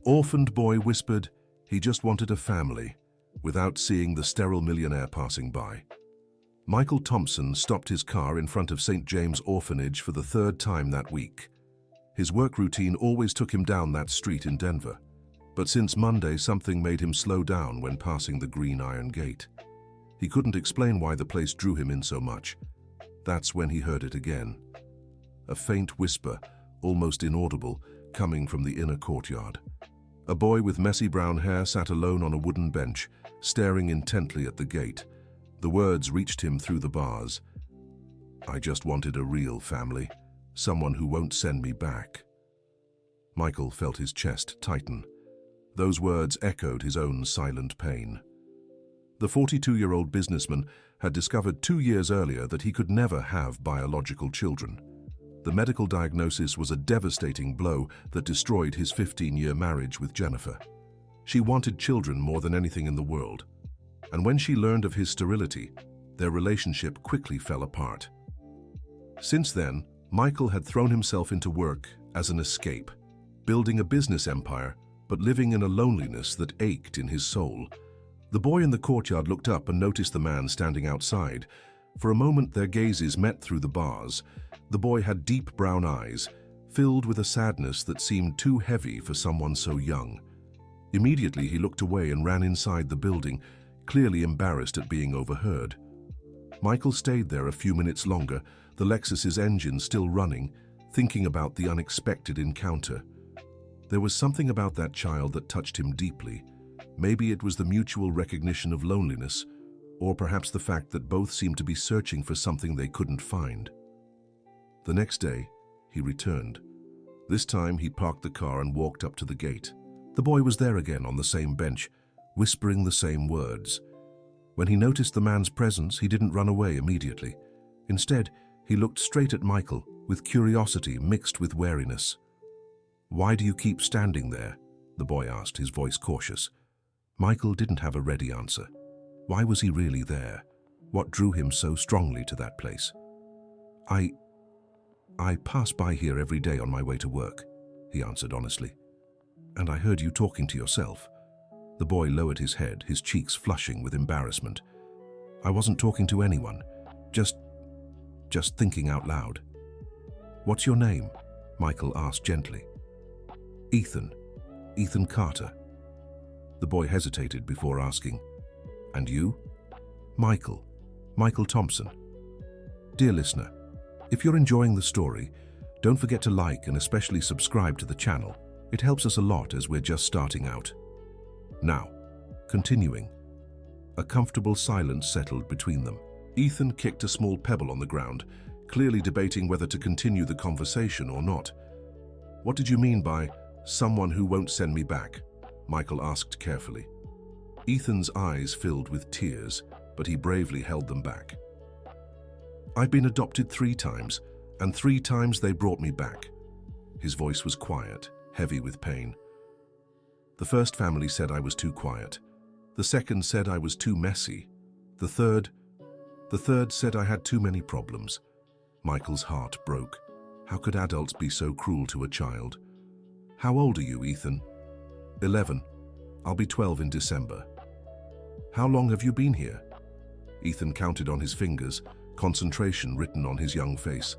orphaned boy whispered he just wanted a family, without seeing the sterile millionaire passing by. Michael Thompson stopped his car in front of St. James Orphanage for the third time that week. His work routine always took him down that street in Denver, but since Monday something made him slow down when passing the green iron gate. He couldn't explain why the place drew him in so much. That's when he heard it again. A faint whisper, almost inaudible, coming from the inner courtyard. A boy with messy brown hair sat alone on a wooden bench, staring intently at the gate. The words reached him through the bars. "I just wanted a real family, someone who won't send me back." Michael felt his chest tighten. Those words echoed his own silent pain. The 42-year-old businessman had discovered 2 years earlier that he could never have biological children. The medical diagnosis was a devastating blow that destroyed his 15-year marriage with Jennifer. She wanted children more than anything in the world, and when she learned of his sterility, their relationship quickly fell apart. Since then, Michael had thrown himself into work as an escape, building a business empire, but living in a loneliness that ached in his soul. The boy in the courtyard looked up and noticed the man standing outside. For a moment their gazes met through the bars. The boy had deep brown eyes, filled with a sadness that seemed too heavy for someone so young. Immediately he looked away and ran inside the building, clearly embarrassed at being overheard. Michael stayed there a few minutes longer, the Lexus's engine still running, thinking about the unexpected encounter. There was something about that child that touched him deeply. Maybe it was the mutual recognition of loneliness, or perhaps the fact that both seemed to be searching for something they couldn't find. The next day, he returned. This time he parked the car and walked up to the gate. The boy was there again on the same bench, whispering the same words. When he noticed the man's presence, he didn't run away immediately. Instead, he looked straight at Michael, with curiosity mixed with wariness. "Why do you keep standing there?" the boy asked, his voice cautious. Michael didn't have a ready answer. Why was he really there? What drew him so strongly to that place? I pass by here every day on my way to work," he answered honestly. "And I heard you talking to yourself." The boy lowered his head, his cheeks flushing with embarrassment. "I wasn't talking to anyone, just thinking out loud." "What's your name?" Michael asked gently. Ethan Carter." The boy hesitated before asking, "And you?" Michael Thompson." Dear listener, if you're enjoying the story, don't forget to like and especially subscribe to the channel. It helps us a lot as we're just starting out. Now, continuing. A comfortable silence settled between them. Ethan kicked a small pebble on the ground, clearly debating whether to continue the conversation or not. "What did you mean by someone who won't send me back?" Michael asked carefully. Ethan's eyes filled with tears, but he bravely held them back. "I've been adopted 3 times, and 3 times they brought me back." His voice was quiet, heavy with pain. "The first family said I was too quiet. The second said I was too messy. The third said I had too many problems." Michael's heart broke. How could adults be so cruel to a child? "How old are you, Ethan?" 11. I'll be 12 in December." "How long have you been here?" Ethan counted on his fingers, concentration written on his young face.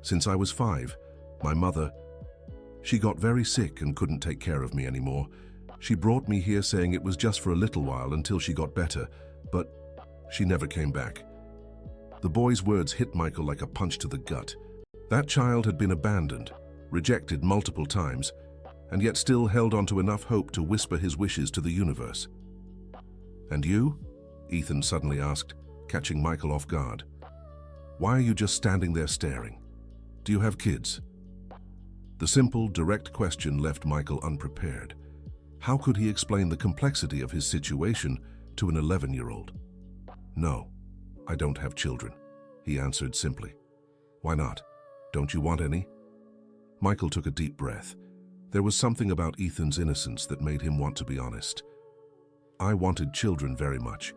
"Since I was 5. My mother, she got very sick and couldn't take care of me anymore. She brought me here saying it was just for a little while until she got better, but she never came back." The boy's words hit Michael like a punch to the gut. That child had been abandoned, rejected multiple times, and yet still held on to enough hope to whisper his wishes to the universe. "And you?" Ethan suddenly asked, catching Michael off guard. "Why are you just standing there staring? Do you have kids?" The simple, direct question left Michael unprepared. How could he explain the complexity of his situation to an 11-year-old? "No, I don't have children," he answered simply. "Why not? Don't you want any?" Michael took a deep breath. There was something about Ethan's innocence that made him want to be honest. "I wanted children very much,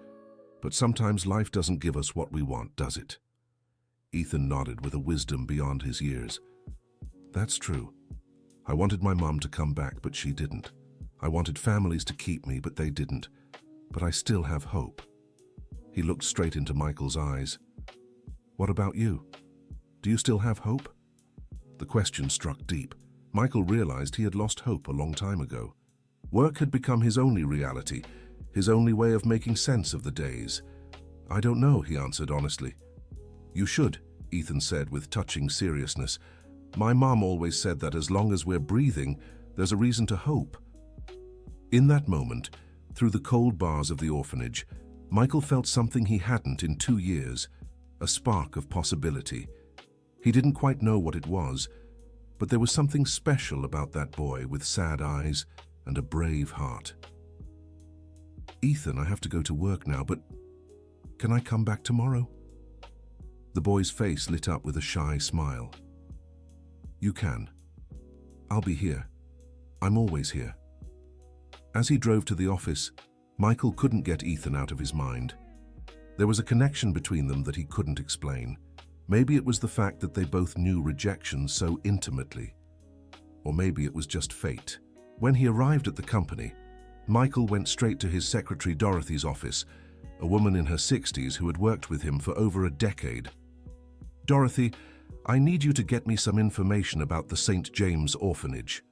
but sometimes life doesn't give us what we want, does it?" Ethan nodded with a wisdom beyond his years. "That's true. I wanted my mom to come back, but she didn't. I wanted families to keep me, but they didn't. But I still have hope." He looked straight into Michael's eyes. "What about you? Do you still have hope?" The question struck deep. Michael realized he had lost hope a long time ago. Work had become his only reality, his only way of making sense of the days. "I don't know," he answered honestly. "You should," Ethan said with touching seriousness. "My mom always said that as long as we're breathing, there's a reason to hope." In that moment, through the cold bars of the orphanage, Michael felt something he hadn't in 2 years, a spark of possibility. He didn't quite know what it was, but there was something special about that boy with sad eyes and a brave heart. "Ethan, I have to go to work now, but can I come back tomorrow?" The boy's face lit up with a shy smile. "You can. I'll be here. I'm always here." As he drove to the office, Michael couldn't get Ethan out of his mind. There was a connection between them that he couldn't explain. Maybe it was the fact that they both knew rejection so intimately. Or maybe it was just fate. When he arrived at the company, Michael went straight to his secretary Dorothy's office, a woman in her 60s who had worked with him for over a decade. "Dorothy, I need you to get me some information about the St. James orphanage."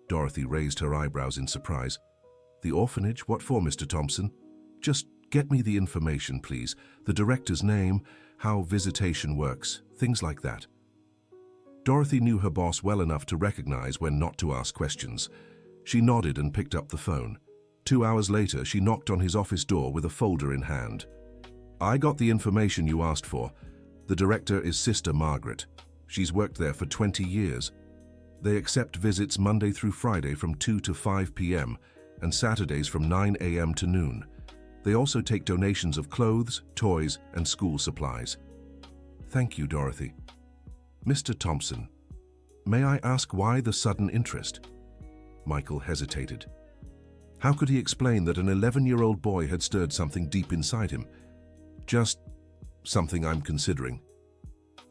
Dorothy raised her eyebrows in surprise. "The orphanage? What for, Mr. Thompson?" "Just get me the information, please. The director's name, how visitation works, things like that." Dorothy knew her boss well enough to recognize when not to ask questions. She nodded and picked up the phone. 2 hours later, she knocked on his office door with a folder in hand. "I got the information you asked for. The director is Sister Margaret. She's worked there for 20 years. They accept visits Monday through Friday from 2 to 5 p.m. and Saturdays from 9 a.m. to noon. They also take donations of clothes, toys, and school supplies." "Thank you, Dorothy." "Mr. Thompson, may I ask why the sudden interest?" Michael hesitated. How could he explain that an 11-year-old boy had stirred something deep inside him? "Just something I'm considering."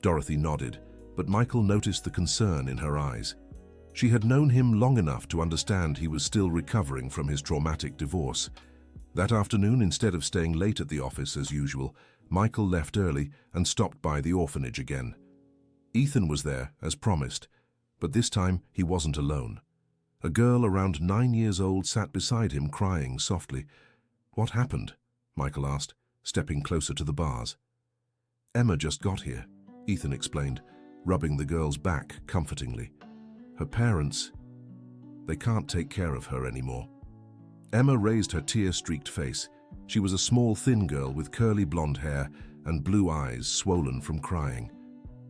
Dorothy nodded, but Michael noticed the concern in her eyes. She had known him long enough to understand he was still recovering from his traumatic divorce. That afternoon, instead of staying late at the office as usual, Michael left early and stopped by the orphanage again. Ethan was there, as promised, but this time he wasn't alone. A girl around 9 years old sat beside him, crying softly. "What happened?" Michael asked, stepping closer to the bars. "Emma just got here," Ethan explained, rubbing the girl's back comfortingly. "Her parents, they can't take care of her anymore." Emma raised her tear-streaked face. She was a small, thin girl with curly blonde hair and blue eyes swollen from crying.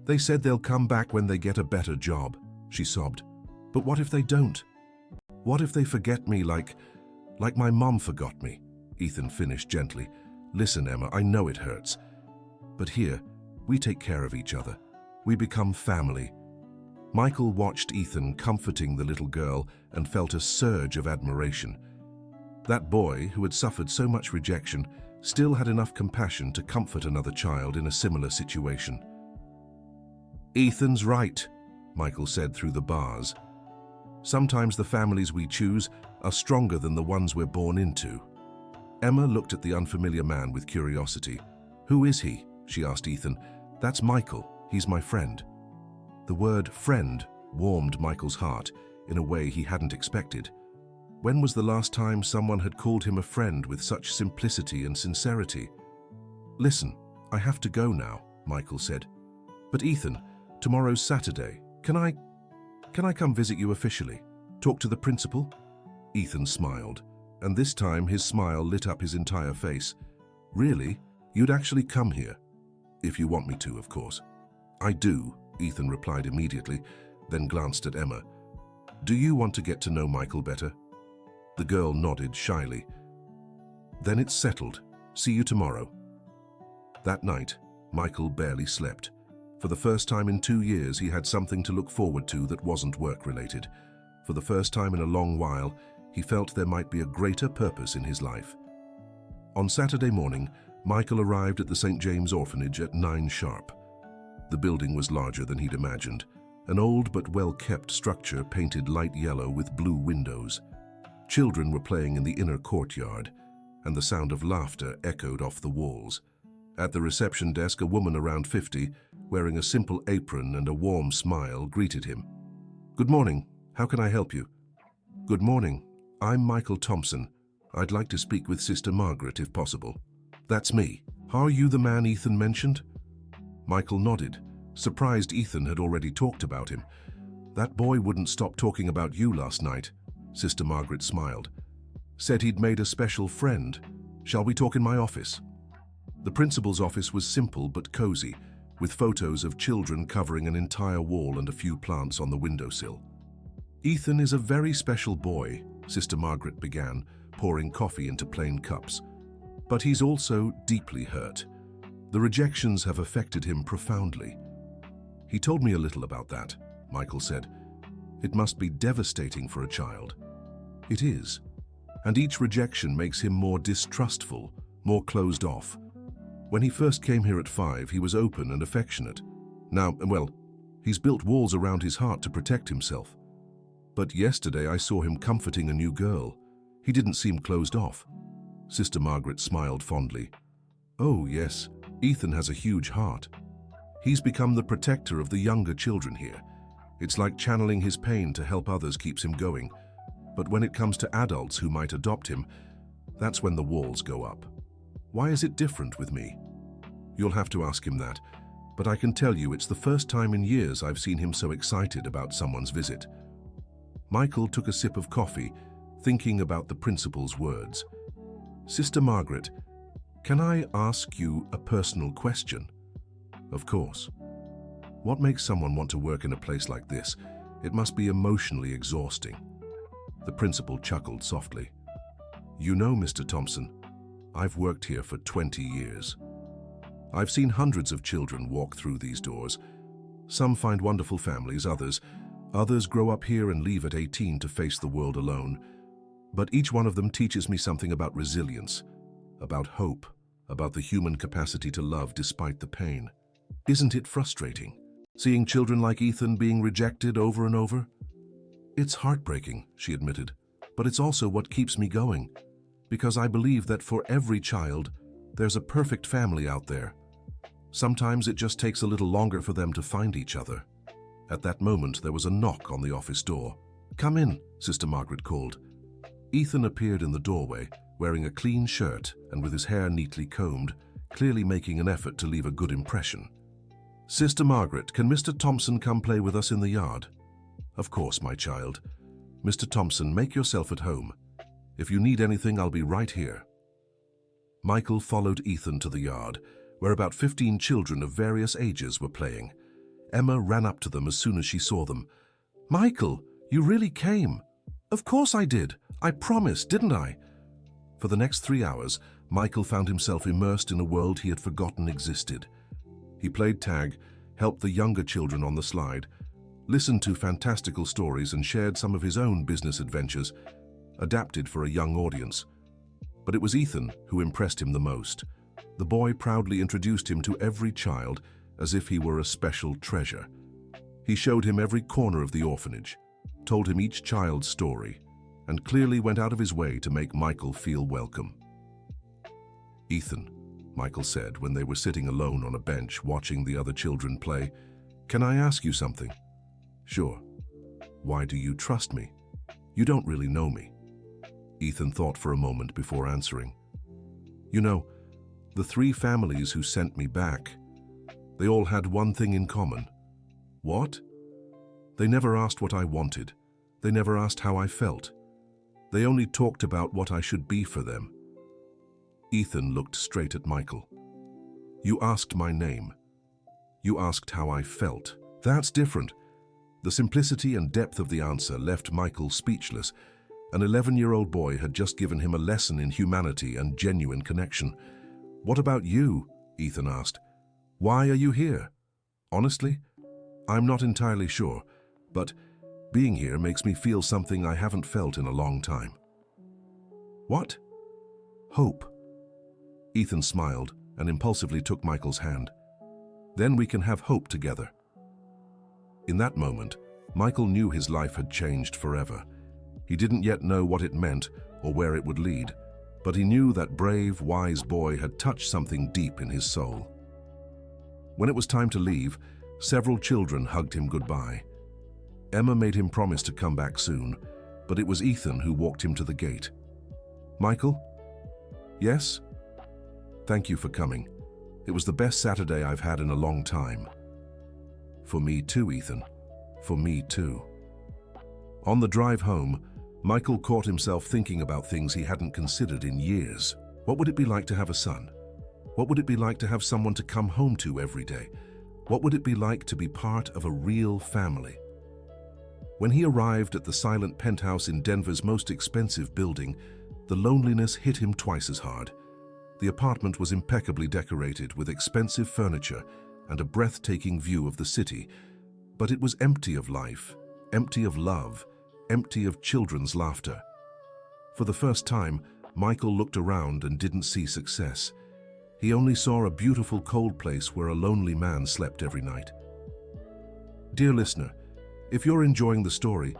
"They said they'll come back when they get a better job," she sobbed. "But what if they don't? What if they forget me like my mom forgot me?" Ethan finished gently. "Listen, Emma, I know it hurts. But here, we take care of each other. We become family." Michael watched Ethan comforting the little girl and felt a surge of admiration. That boy, who had suffered so much rejection, still had enough compassion to comfort another child in a similar situation. "Ethan's right," Michael said through the bars. "Sometimes the families we choose are stronger than the ones we're born into." Emma looked at the unfamiliar man with curiosity. "Who is he?" she asked Ethan. "That's Michael. He's my friend." The word friend warmed Michael's heart in a way he hadn't expected. When was the last time someone had called him a friend with such simplicity and sincerity? "Listen, I have to go now," Michael said. "But Ethan, tomorrow's Saturday. Can I come visit you officially? Talk to the principal?" Ethan smiled, and this time his smile lit up his entire face. "Really? You'd actually come here? If you want me to, of course." "I do," Ethan replied immediately, then glanced at Emma. "Do you want to get to know Michael better?" The girl nodded shyly. "Then it's settled. See you tomorrow." That night, Michael barely slept. For the first time in 2 years, he had something to look forward to that wasn't work-related. For the first time in a long while, he felt there might be a greater purpose in his life. On Saturday morning, Michael arrived at the St. James orphanage at 9 sharp. The building was larger than he'd imagined, an old but well-kept structure painted light yellow with blue windows. Children were playing in the inner courtyard, and the sound of laughter echoed off the walls. At the reception desk, a woman around 50, wearing a simple apron and a warm smile, greeted him. "Good morning. How can I help you?" "Good morning. I'm Michael Thompson. I'd like to speak with Sister Margaret, if possible." "That's me. Are you the man Ethan mentioned?" Michael nodded, surprised Ethan had already talked about him. "That boy wouldn't stop talking about you last night." Sister Margaret smiled. "Said he'd made a special friend. Shall we talk in my office?" The principal's office was simple but cozy, with photos of children covering an entire wall and a few plants on the windowsill. "Ethan is a very special boy," Sister Margaret began, pouring coffee into plain cups. "But he's also deeply hurt. The rejections have affected him profoundly." "He told me a little about that," Michael said. "It must be devastating for a child." "It is. And each rejection makes him more distrustful, more closed off. When he first came here at 5, he was open and affectionate. Now, well, he's built walls around his heart to protect himself. But yesterday I saw him comforting a new girl. He didn't seem closed off." Sister Margaret smiled fondly. "Oh, yes, Ethan has a huge heart. He's become the protector of the younger children here. It's like channeling his pain to help others keeps him going. But when it comes to adults who might adopt him, that's when the walls go up. Why is it different with me? You'll have to ask him that, but I can tell you it's the first time in years I've seen him so excited about someone's visit." Michael took a sip of coffee, thinking about the principal's words. "Sister Margaret, can I ask you a personal question?" "Of course." "What makes someone want to work in a place like this? It must be emotionally exhausting." The principal chuckled softly. "You know, Mr. Thompson, I've worked here for 20 years. I've seen hundreds of children walk through these doors. Some find wonderful families, others grow up here and leave at 18 to face the world alone. But each one of them teaches me something about resilience, about hope, about the human capacity to love despite the pain. Isn't it frustrating, seeing children like Ethan being rejected over and over?" "It's heartbreaking," she admitted, "but it's also what keeps me going. Because I believe that for every child, there's a perfect family out there. Sometimes it just takes a little longer for them to find each other." At that moment, there was a knock on the office door. "Come in," Sister Margaret called. Ethan appeared in the doorway, wearing a clean shirt and with his hair neatly combed, clearly making an effort to leave a good impression. "Sister Margaret, can Mr. Thompson come play with us in the yard?" "Of course, my child. Mr. Thompson, make yourself at home. If you need anything, I'll be right here." Michael followed Ethan to the yard, where about 15 children of various ages were playing. Emma ran up to them as soon as she saw them. "Michael, you really came." "Of course I did. I promised, didn't I?" For the next 3 hours, Michael found himself immersed in a world he had forgotten existed. He played tag, helped the younger children on the slide, listened to fantastical stories and shared some of his own business adventures, adapted for a young audience. But it was Ethan who impressed him the most. The boy proudly introduced him to every child as if he were a special treasure. He showed him every corner of the orphanage, told him each child's story, and clearly went out of his way to make Michael feel welcome. "Ethan," Michael said when they were sitting alone on a bench watching the other children play, "can I ask you something?" "Sure." "Why do you trust me? You don't really know me." Ethan thought for a moment before answering. "You know, the 3 families who sent me back, they all had one thing in common." "What?" "They never asked what I wanted. They never asked how I felt. They only talked about what I should be for them." Ethan looked straight at Michael. "You asked my name. You asked how I felt. That's different." The simplicity and depth of the answer left Michael speechless. An 11-year-old boy had just given him a lesson in humanity and genuine connection. "What about you?" Ethan asked. "Why are you here?" "Honestly, I'm not entirely sure, but being here makes me feel something I haven't felt in a long time." "What?" "Hope." Ethan smiled and impulsively took Michael's hand. "Then we can have hope together." In that moment, Michael knew his life had changed forever. He didn't yet know what it meant or where it would lead, but he knew that brave, wise boy had touched something deep in his soul. When it was time to leave, several children hugged him goodbye. Emma made him promise to come back soon, but it was Ethan who walked him to the gate. "Michael?" "Yes?" "Thank you for coming. It was the best Saturday I've had in a long time." "For me too, Ethan. For me too." On the drive home, Michael caught himself thinking about things he hadn't considered in years. What would it be like to have a son? What would it be like to have someone to come home to every day? What would it be like to be part of a real family? When he arrived at the silent penthouse in Denver's most expensive building, the loneliness hit him twice as hard. The apartment was impeccably decorated with expensive furniture and a breathtaking view of the city, but it was empty of life, empty of love, empty of children's laughter. For the first time, Michael looked around and didn't see success. He only saw a beautiful cold place where a lonely man slept every night. Dear listener, if you're enjoying the story,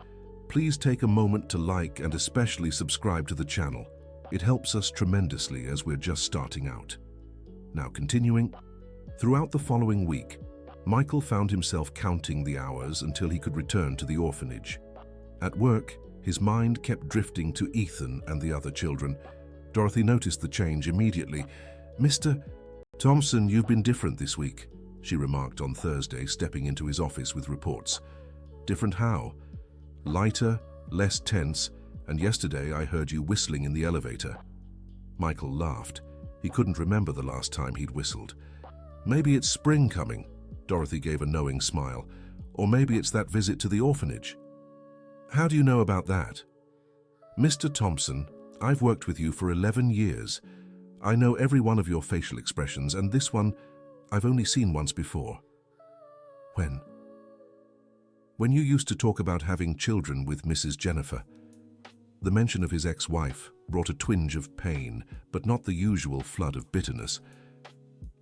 please take a moment to like and especially subscribe to the channel. It helps us tremendously as we're just starting out. Now continuing, throughout the following week, Michael found himself counting the hours until he could return to the orphanage. At work, his mind kept drifting to Ethan and the other children. Dorothy noticed the change immediately. "Mr. Thompson, you've been different this week," she remarked on Thursday, stepping into his office with reports. "Different how?" "Lighter, less tense, and yesterday I heard you whistling in the elevator." Michael laughed. He couldn't remember the last time he'd whistled. "Maybe it's spring coming," Dorothy gave a knowing smile. "Or maybe it's that visit to the orphanage." "How do you know about that?" "Mr. Thompson, I've worked with you for 11 years. I know every one of your facial expressions, and this one I've only seen once before." "When?" "When you used to talk about having children with Mrs. Jennifer." The mention of his ex-wife brought a twinge of pain, but not the usual flood of bitterness.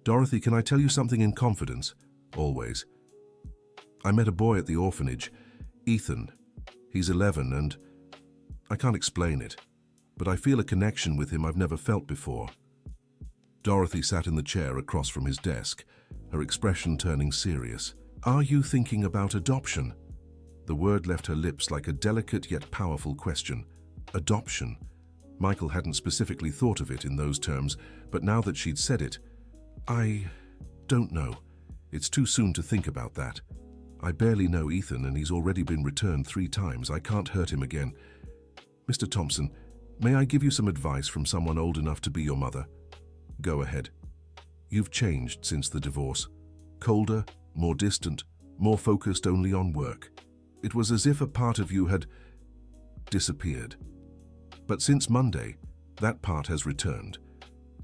"Dorothy, can I tell you something in confidence?" "Always." "I met a boy at the orphanage, Ethan. He's 11 and I can't explain it, but I feel a connection with him I've never felt before." Dorothy sat in the chair across from his desk, her expression turning serious. "Are you thinking about adoption?" The word left her lips like a delicate yet powerful question. Adoption. Michael hadn't specifically thought of it in those terms, but now that she'd said it, "I don't know. It's too soon to think about that. I barely know Ethan and he's already been returned 3 times. I can't hurt him again. Mr. Thompson, may I give you some advice from someone old enough to be your mother?" "Go ahead." "You've changed since the divorce. Colder, more distant, more focused only on work. It was as if a part of you had disappeared. But since Monday, that part has returned.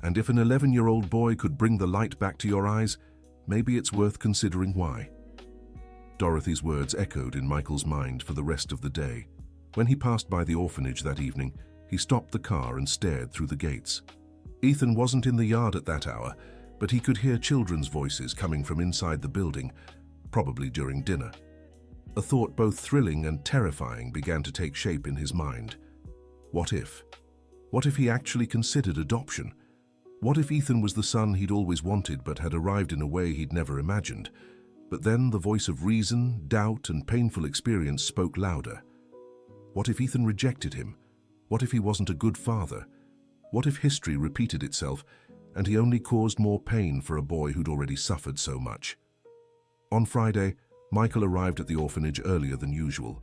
And if an 11-year-old boy could bring the light back to your eyes, maybe it's worth considering why." Dorothy's words echoed in Michael's mind for the rest of the day. When he passed by the orphanage that evening, he stopped the car and stared through the gates. Ethan wasn't in the yard at that hour, but he could hear children's voices coming from inside the building, probably during dinner. A thought both thrilling and terrifying began to take shape in his mind. What if? What if he actually considered adoption? What if Ethan was the son he'd always wanted but had arrived in a way he'd never imagined? But then the voice of reason, doubt, and painful experience spoke louder. What if Ethan rejected him? What if he wasn't a good father? What if history repeated itself and he only caused more pain for a boy who'd already suffered so much? On Friday, Michael arrived at the orphanage earlier than usual.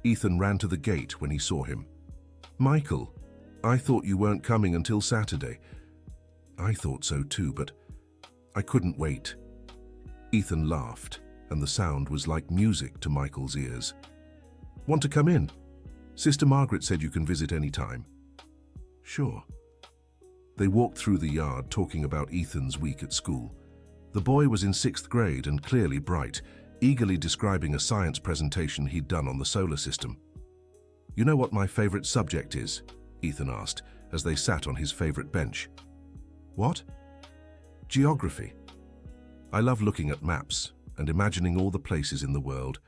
Ethan ran to the gate when he saw him. "Michael, I thought you weren't coming until Saturday." "I thought so too, but I couldn't wait." Ethan laughed, and the sound was like music to Michael's ears. "Want to come in? Sister Margaret said you can visit any time." "Sure." They walked through the yard talking about Ethan's week at school. The boy was in 6th grade and clearly bright, eagerly describing a science presentation he'd done on the solar system. "You know what my favorite subject is?" Ethan asked, as they sat on his favorite bench. "What?" "Geography. I love looking at maps and imagining all the places in the world,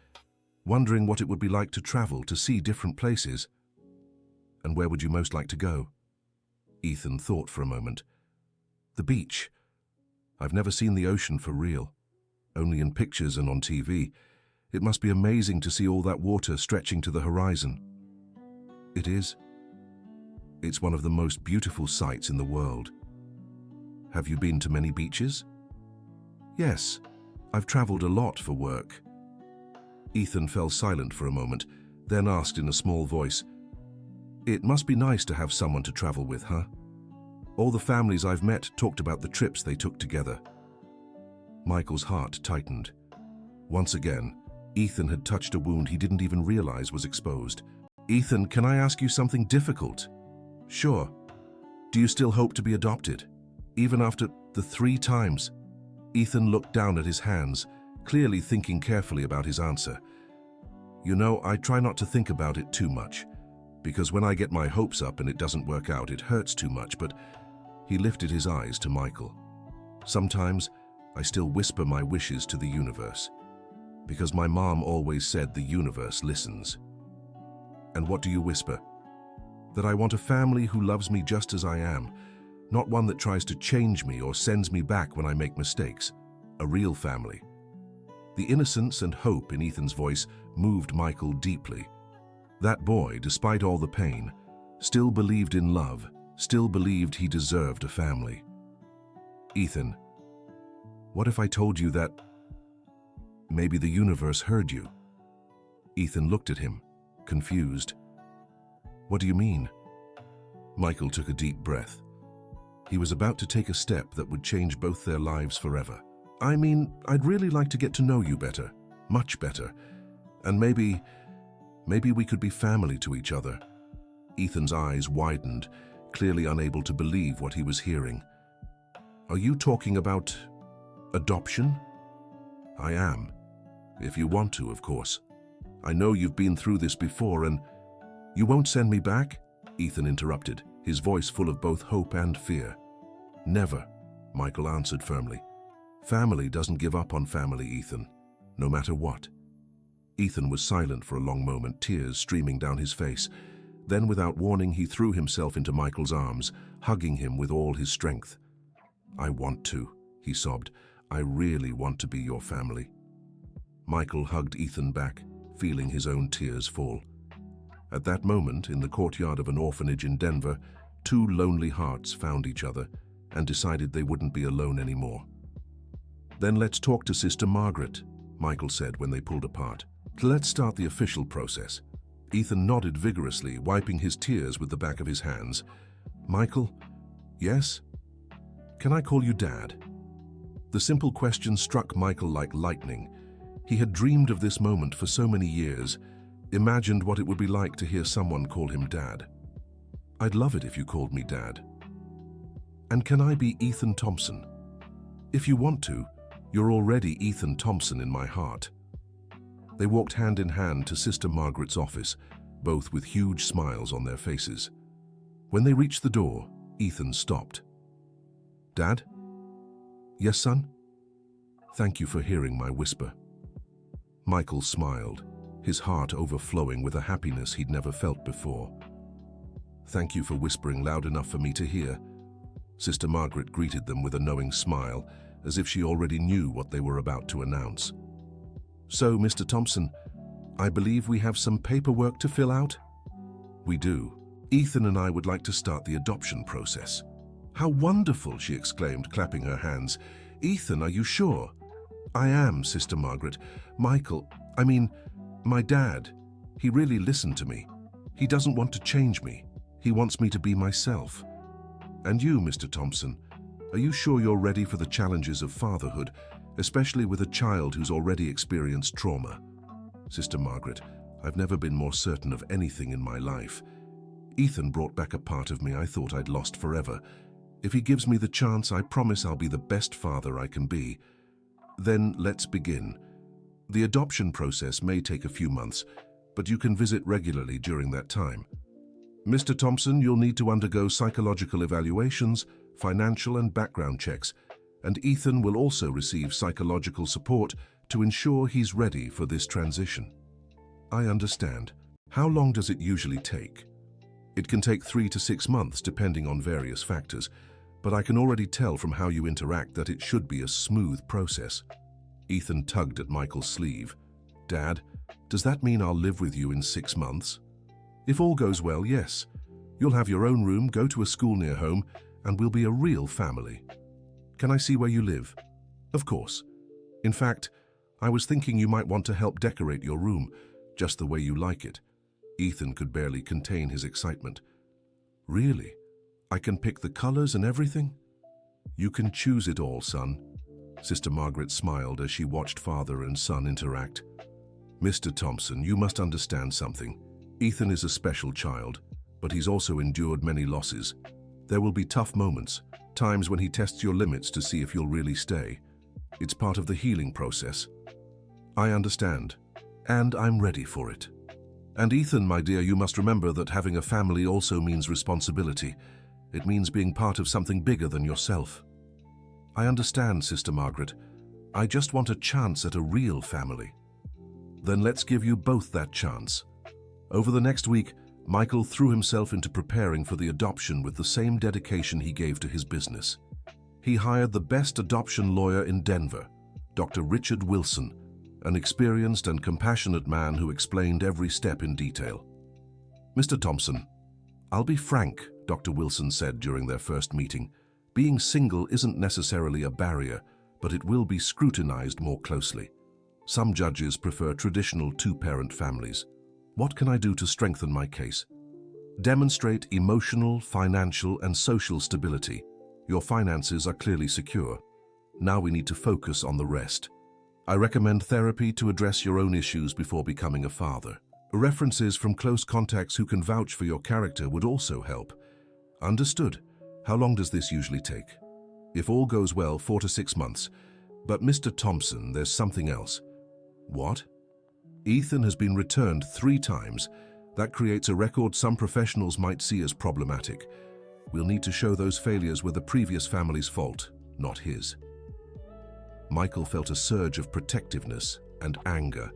wondering what it would be like to travel to see different places." And where would you most like to go? Ethan thought for a moment. The beach. I've never seen the ocean for real. Only in pictures and on TV. It must be amazing to see all that water stretching to the horizon. It is. It's one of the most beautiful sights in the world. Have you been to many beaches? Yes, I've traveled a lot for work. Ethan fell silent for a moment, then asked in a small voice, It must be nice to have someone to travel with, huh? All the families I've met talked about the trips they took together. Michael's heart tightened. Once again, Ethan had touched a wound he didn't even realize was exposed. Ethan, can I ask you something difficult? Sure. Do you still hope to be adopted? Even after the 3 times? Ethan looked down at his hands, clearly thinking carefully about his answer. You know, I try not to think about it too much, because when I get my hopes up and it doesn't work out, it hurts too much, but he lifted his eyes to Michael. Sometimes I still whisper my wishes to the universe, because my mom always said the universe listens. And what do you whisper? That I want a family who loves me just as I am, not one that tries to change me or sends me back when I make mistakes. A real family. The innocence and hope in Ethan's voice moved Michael deeply. That boy, despite all the pain, still believed in love, still believed he deserved a family. Ethan, what if I told you that maybe the universe heard you? Ethan looked at him, confused. What do you mean? Michael took a deep breath. He was about to take a step that would change both their lives forever. I mean, I'd really like to get to know you better, much better. And maybe we could be family to each other. Ethan's eyes widened, clearly unable to believe what he was hearing. Are you talking about adoption? I am. If you want to, of course. I know you've been through this before and... You won't send me back? Ethan interrupted, his voice full of both hope and fear. Never, Michael answered firmly. Family doesn't give up on family, Ethan, no matter what. Ethan was silent for a long moment, tears streaming down his face. Then, without warning, he threw himself into Michael's arms, hugging him with all his strength. I want to, he sobbed. I really want to be your family. Michael hugged Ethan back, feeling his own tears fall. At that moment, in the courtyard of an orphanage in Denver, 2 lonely hearts found each other and decided they wouldn't be alone anymore. Then let's talk to Sister Margaret, Michael said when they pulled apart. Let's start the official process. Ethan nodded vigorously, wiping his tears with the back of his hands. Michael, yes? Can I call you Dad? The simple question struck Michael like lightning. He had dreamed of this moment for so many years, imagined what it would be like to hear someone call him Dad. I'd love it if you called me Dad. And can I be Ethan Thompson? If you want to, you're already Ethan Thompson in my heart. They walked hand in hand to Sister Margaret's office, both with huge smiles on their faces. When they reached the door, Ethan stopped. Dad? Yes, son? Thank you for hearing my whisper. Michael smiled, his heart overflowing with a happiness he'd never felt before. Thank you for whispering loud enough for me to hear. Sister Margaret greeted them with a knowing smile, as if she already knew what they were about to announce. So, Mr. Thompson, I believe we have some paperwork to fill out? We do. Ethan and I would like to start the adoption process. How wonderful, she exclaimed, clapping her hands. Ethan, are you sure? I am, Sister Margaret. Michael, my dad, he really listened to me. He doesn't want to change me. He wants me to be myself. And you, Mr. Thompson, are you sure you're ready for the challenges of fatherhood, especially with a child who's already experienced trauma? Sister Margaret, I've never been more certain of anything in my life. Ethan brought back a part of me I thought I'd lost forever. If he gives me the chance, I promise I'll be the best father I can be. Then let's begin. The adoption process may take a few months, but you can visit regularly during that time. Mr. Thompson, you'll need to undergo psychological evaluations, financial and background checks, and Ethan will also receive psychological support to ensure he's ready for this transition. I understand. How long does it usually take? It can take 3 to 6 months depending on various factors, but I can already tell from how you interact that it should be a smooth process. Ethan tugged at Michael's sleeve. Dad, does that mean I'll live with you in 6 months? If all goes well, yes. You'll have your own room, go to a school near home, and we'll be a real family. Can I see where you live? Of course. In fact, I was thinking you might want to help decorate your room, just the way you like it. Ethan could barely contain his excitement. Really? I can pick the colors and everything? You can choose it all, son. Sister Margaret smiled as she watched father and son interact. Mr. Thompson, you must understand something. Ethan is a special child, but he's also endured many losses. There will be tough moments, times when he tests your limits to see if you'll really stay. It's part of the healing process. I understand, and I'm ready for it. And Ethan, my dear, you must remember that having a family also means responsibility. It means being part of something bigger than yourself. I understand, Sister Margaret. I just want a chance at a real family. Then let's give you both that chance. Over the next week, Michael threw himself into preparing for the adoption with the same dedication he gave to his business. He hired the best adoption lawyer in Denver, Dr. Richard Wilson, an experienced and compassionate man who explained every step in detail. Mr. Thompson, I'll be frank, Dr. Wilson said during their first meeting. Being single isn't necessarily a barrier, but it will be scrutinized more closely. Some judges prefer traditional two-parent families. What can I do to strengthen my case? Demonstrate emotional, financial, and social stability. Your finances are clearly secure. Now we need to focus on the rest. I recommend therapy to address your own issues before becoming a father. References from close contacts who can vouch for your character would also help. Understood. How long does this usually take? If all goes well, 4 to 6 months. But Mr. Thompson, there's something else. What? Ethan has been returned 3 times. That creates a record some professionals might see as problematic. We'll need to show those failures were the previous family's fault, not his. Michael felt a surge of protectiveness and anger.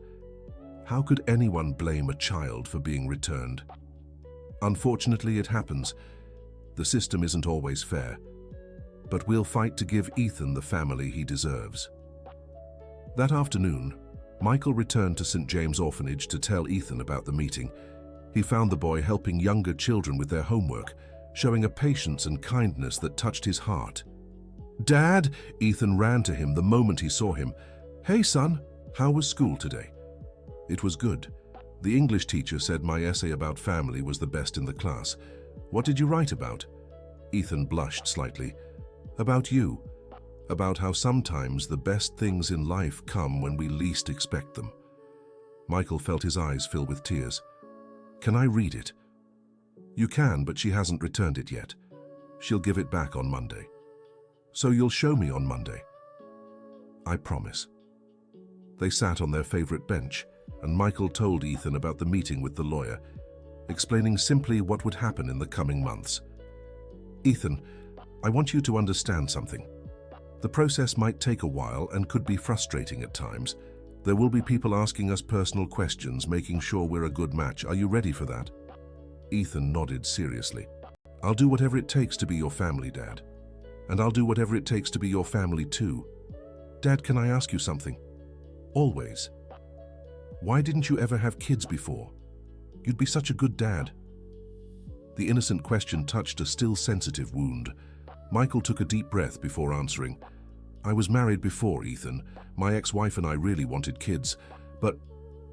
How could anyone blame a child for being returned? Unfortunately, it happens. The system isn't always fair. But we'll fight to give Ethan the family he deserves. That afternoon, Michael returned to St. James Orphanage to tell Ethan about the meeting. He found the boy helping younger children with their homework, showing a patience and kindness that touched his heart. Dad! Ethan ran to him the moment he saw him. Hey son, how was school today? It was good. The English teacher said my essay about family was the best in the class. What did you write about? Ethan blushed slightly. About you. About how sometimes the best things in life come when we least expect them. Michael felt his eyes fill with tears. Can I read it? You can, but she hasn't returned it yet. She'll give it back on Monday. So you'll show me on Monday? I promise. They sat on their favorite bench, and Michael told Ethan about the meeting with the lawyer, explaining simply what would happen in the coming months. Ethan, I want you to understand something. The process might take a while and could be frustrating at times. There will be people asking us personal questions, making sure we're a good match. Are you ready for that? Ethan nodded seriously. I'll do whatever it takes to be your family, Dad. And I'll do whatever it takes to be your family too. Dad, can I ask you something? Always. Why didn't you ever have kids before? You'd be such a good dad. The innocent question touched a still sensitive wound. Michael took a deep breath before answering. I was married before, Ethan. My ex-wife and I really wanted kids, but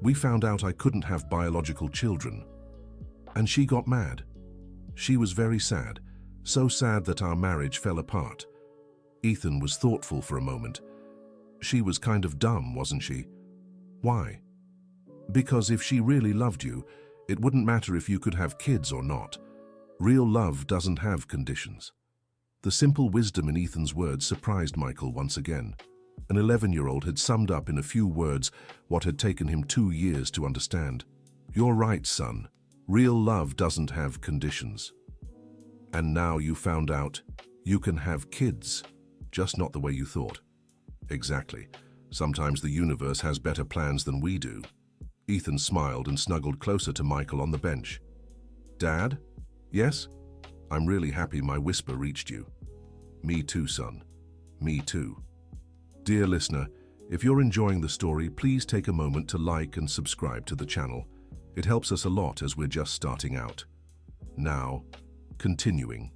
we found out I couldn't have biological children. And she got mad. She was very sad, so sad that our marriage fell apart. Ethan was thoughtful for a moment. She was kind of dumb, wasn't she? Why? Because if she really loved you, it wouldn't matter if you could have kids or not. Real love doesn't have conditions. The simple wisdom in Ethan's words surprised Michael once again. An 11-year-old had summed up in a few words what had taken him 2 years to understand. You're right, son. Real love doesn't have conditions. And now you found out you can have kids, just not the way you thought. Exactly. Sometimes the universe has better plans than we do. Ethan smiled and snuggled closer to Michael on the bench. Dad, Yes? I'm really happy my whisper reached you. Me too, son. Me too. Dear listener, if you're enjoying the story, please take a moment to like and subscribe to the channel. It helps us a lot as we're just starting out. Now, continuing.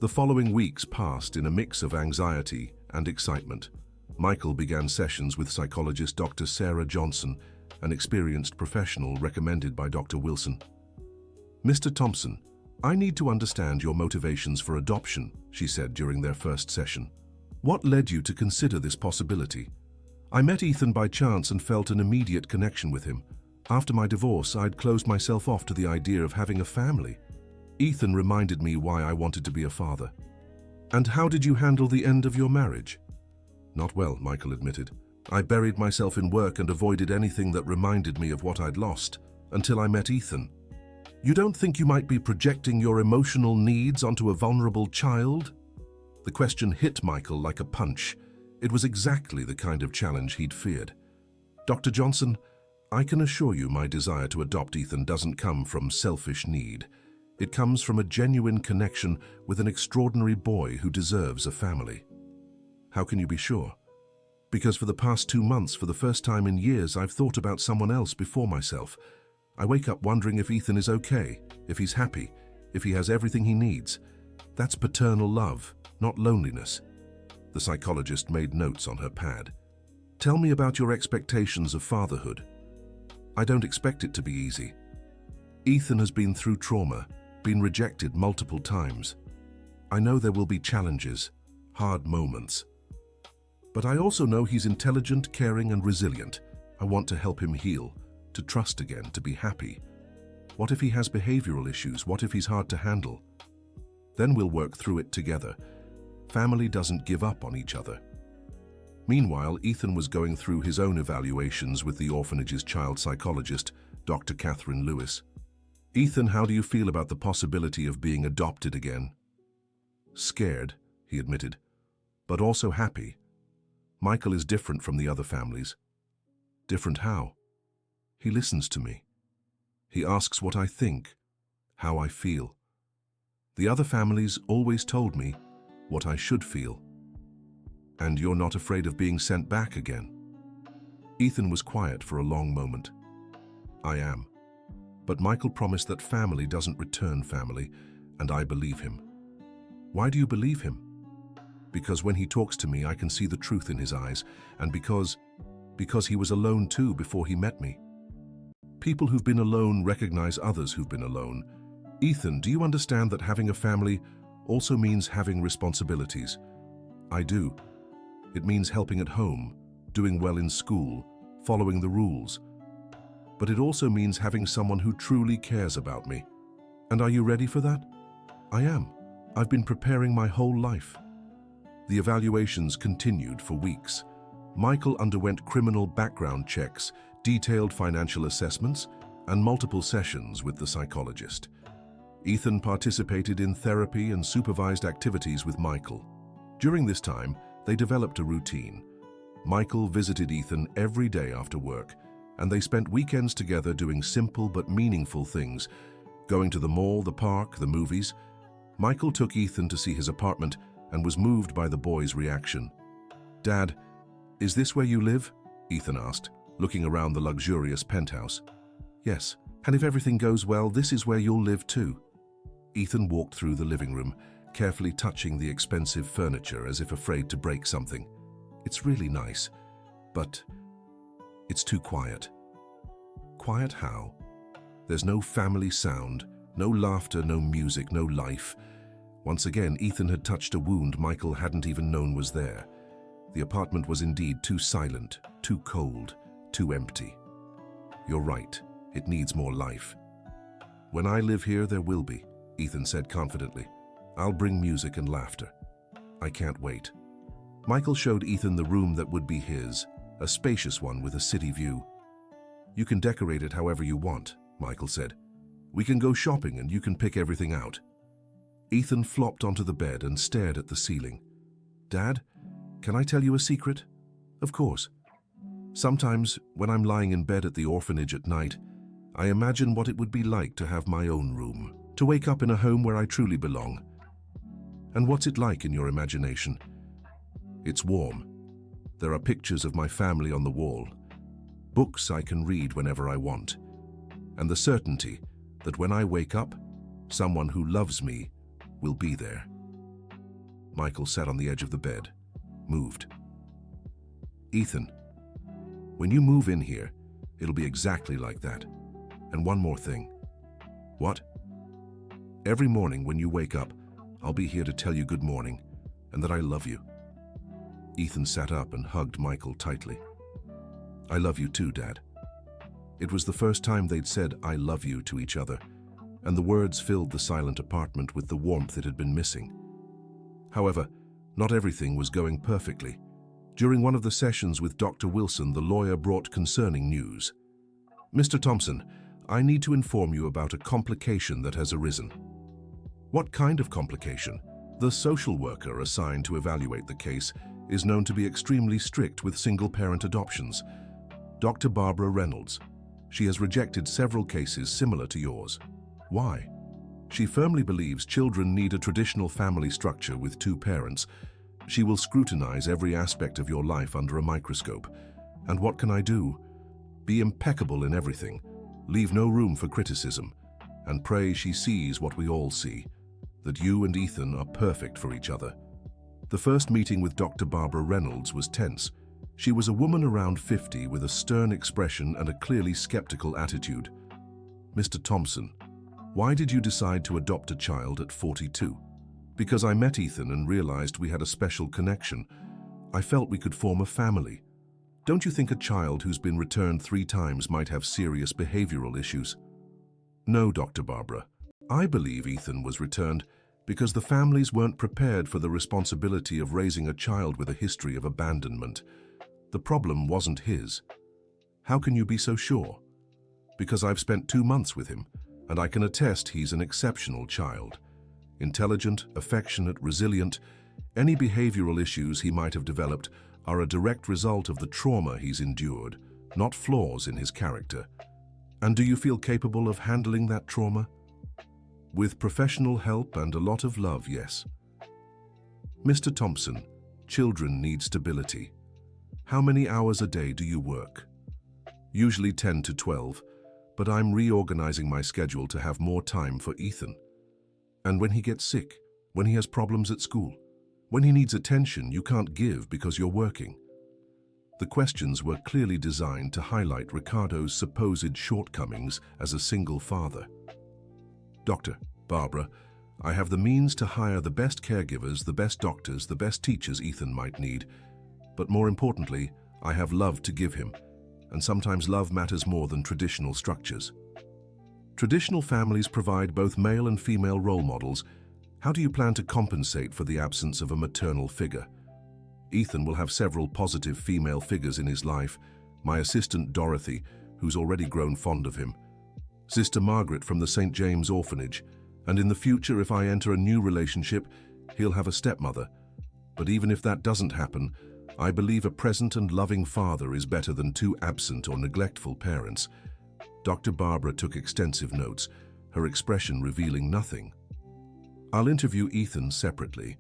The following weeks passed in a mix of anxiety and excitement. Michael began sessions with psychologist Dr. Sarah Johnson, an experienced professional recommended by Dr. Wilson. Mr. Thompson, I need to understand your motivations for adoption, she said during their first session. What led you to consider this possibility? I met Ethan by chance and felt an immediate connection with him. After my divorce, I'd closed myself off to the idea of having a family. Ethan reminded me why I wanted to be a father. And how did you handle the end of your marriage? Not well, Michael admitted. I buried myself in work and avoided anything that reminded me of what I'd lost, until I met Ethan. You don't think you might be projecting your emotional needs onto a vulnerable child? The question hit Michael like a punch. It was exactly the kind of challenge he'd feared. Dr. Johnson, I can assure you my desire to adopt Ethan doesn't come from selfish need. It comes from a genuine connection with an extraordinary boy who deserves a family. How can you be sure? Because for the past 2 months, for the first time in years, I've thought about someone else before myself. I wake up wondering if Ethan is okay, if he's happy, if he has everything he needs. That's paternal love, not loneliness. The psychologist made notes on her pad. Tell me about your expectations of fatherhood. I don't expect it to be easy. Ethan has been through trauma, been rejected multiple times. I know there will be challenges, hard moments. But I also know he's intelligent, caring, and resilient. I want to help him heal, to trust again, to be happy. What if he has behavioral issues? What if he's hard to handle? Then we'll work through it together. Family doesn't give up on each other. Meanwhile, Ethan was going through his own evaluations with the orphanage's child psychologist, Dr. Catherine Lewis. Ethan, how do you feel about the possibility of being adopted again? Scared, he admitted, but also happy. Michael is different from the other families. Different how? He listens to me. He asks what I think, how I feel. The other families always told me what I should feel. And you're not afraid of being sent back again? Ethan was quiet for a long moment. I am. But Michael promised that family doesn't return family, and I believe him. Why do you believe him? Because when he talks to me, I can see the truth in his eyes, and because he was alone too before he met me. People who've been alone recognize others who've been alone. Ethan, do you understand that having a family also means having responsibilities? I do. It means helping at home, doing well in school, following the rules. But it also means having someone who truly cares about me. And are you ready for that? I am. I've been preparing my whole life. The evaluations continued for weeks. Michael underwent criminal background checks, detailed financial assessments, and multiple sessions with the psychologist. Ethan participated in therapy and supervised activities with Michael. During this time, they developed a routine. Michael visited Ethan every day after work, and they spent weekends together doing simple but meaningful things, going to the mall, the park, the movies. Michael took Ethan to see his apartment and was moved by the boy's reaction. Dad, is this where you live? Ethan asked, looking around the luxurious penthouse. Yes, and if everything goes well, this is where you'll live too. Ethan walked through the living room, carefully touching the expensive furniture as if afraid to break something. It's really nice, but it's too quiet. Quiet how? There's no family sound, no laughter, no music, no life. Once again, Ethan had touched a wound Michael hadn't even known was there. The apartment was indeed too silent, too cold, too empty. You're right, it needs more life. When I live here, there will be, Ethan said confidently. I'll bring music and laughter. I can't wait. Michael showed Ethan the room that would be his, a spacious one with a city view. You can decorate it however you want, Michael said. We can go shopping and you can pick everything out. Ethan flopped onto the bed and stared at the ceiling. Dad, can I tell you a secret? Of course. Sometimes, when I'm lying in bed at the orphanage at night, I imagine what it would be like to have my own room, to wake up in a home where I truly belong. And what's it like in your imagination? It's warm. There are pictures of my family on the wall, books I can read whenever I want, and the certainty that when I wake up, someone who loves me will be there. Michael sat on the edge of the bed, moved. Ethan, when you move in here, it'll be exactly like that. And one more thing. What? Every morning when you wake up, I'll be here to tell you good morning and that I love you. Ethan sat up and hugged Michael tightly. I love you too, Dad. It was the first time they'd said I love you to each other, and the words filled the silent apartment with the warmth it had been missing. However, not everything was going perfectly. During one of the sessions with Dr. Wilson, the lawyer brought concerning news. Mr. Thompson, I need to inform you about a complication that has arisen. What kind of complication? The social worker assigned to evaluate the case is known to be extremely strict with single-parent adoptions. Dr. Barbara Reynolds. She has rejected several cases similar to yours. Why? She firmly believes children need a traditional family structure with two parents. She will scrutinize every aspect of your life under a microscope. And what can I do? Be impeccable in everything. Leave no room for criticism. And pray she sees what we all see, that you and Ethan are perfect for each other. The first meeting with Dr. Barbara Reynolds was tense. She was a woman around 50 with a stern expression and a clearly skeptical attitude. Mr. Thompson, why did you decide to adopt a child at 42? Because I met Ethan and realized we had a special connection. I felt we could form a family. Don't you think a child who's been returned 3 times might have serious behavioral issues? No, Dr. Barbara. I believe Ethan was returned because the families weren't prepared for the responsibility of raising a child with a history of abandonment. The problem wasn't his. How can you be so sure? Because I've spent 2 months with him, and I can attest he's an exceptional child. Intelligent, affectionate, resilient. Any behavioral issues he might have developed are a direct result of the trauma he's endured, not flaws in his character. And do you feel capable of handling that trauma? With professional help and a lot of love, yes. Mr. Thompson, children need stability. How many hours a day do you work? Usually 10 to 12, but I'm reorganizing my schedule to have more time for Ethan. And when he gets sick, when he has problems at school, when he needs attention you can't give because you're working. The questions were clearly designed to highlight Ricardo's supposed shortcomings as a single father. Dr. Barbara, I have the means to hire the best caregivers, the best doctors, the best teachers Ethan might need. But more importantly, I have love to give him, and sometimes love matters more than traditional structures. Traditional families provide both male and female role models. How do you plan to compensate for the absence of a maternal figure? Ethan will have several positive female figures in his life. My assistant Dorothy, who's already grown fond of him. Sister Margaret from the St. James Orphanage. And in the future, if I enter a new relationship, he'll have a stepmother. But even if that doesn't happen, I believe a present and loving father is better than 2 absent or neglectful parents. Dr. Barbara took extensive notes, her expression revealing nothing. I'll interview Ethan separately,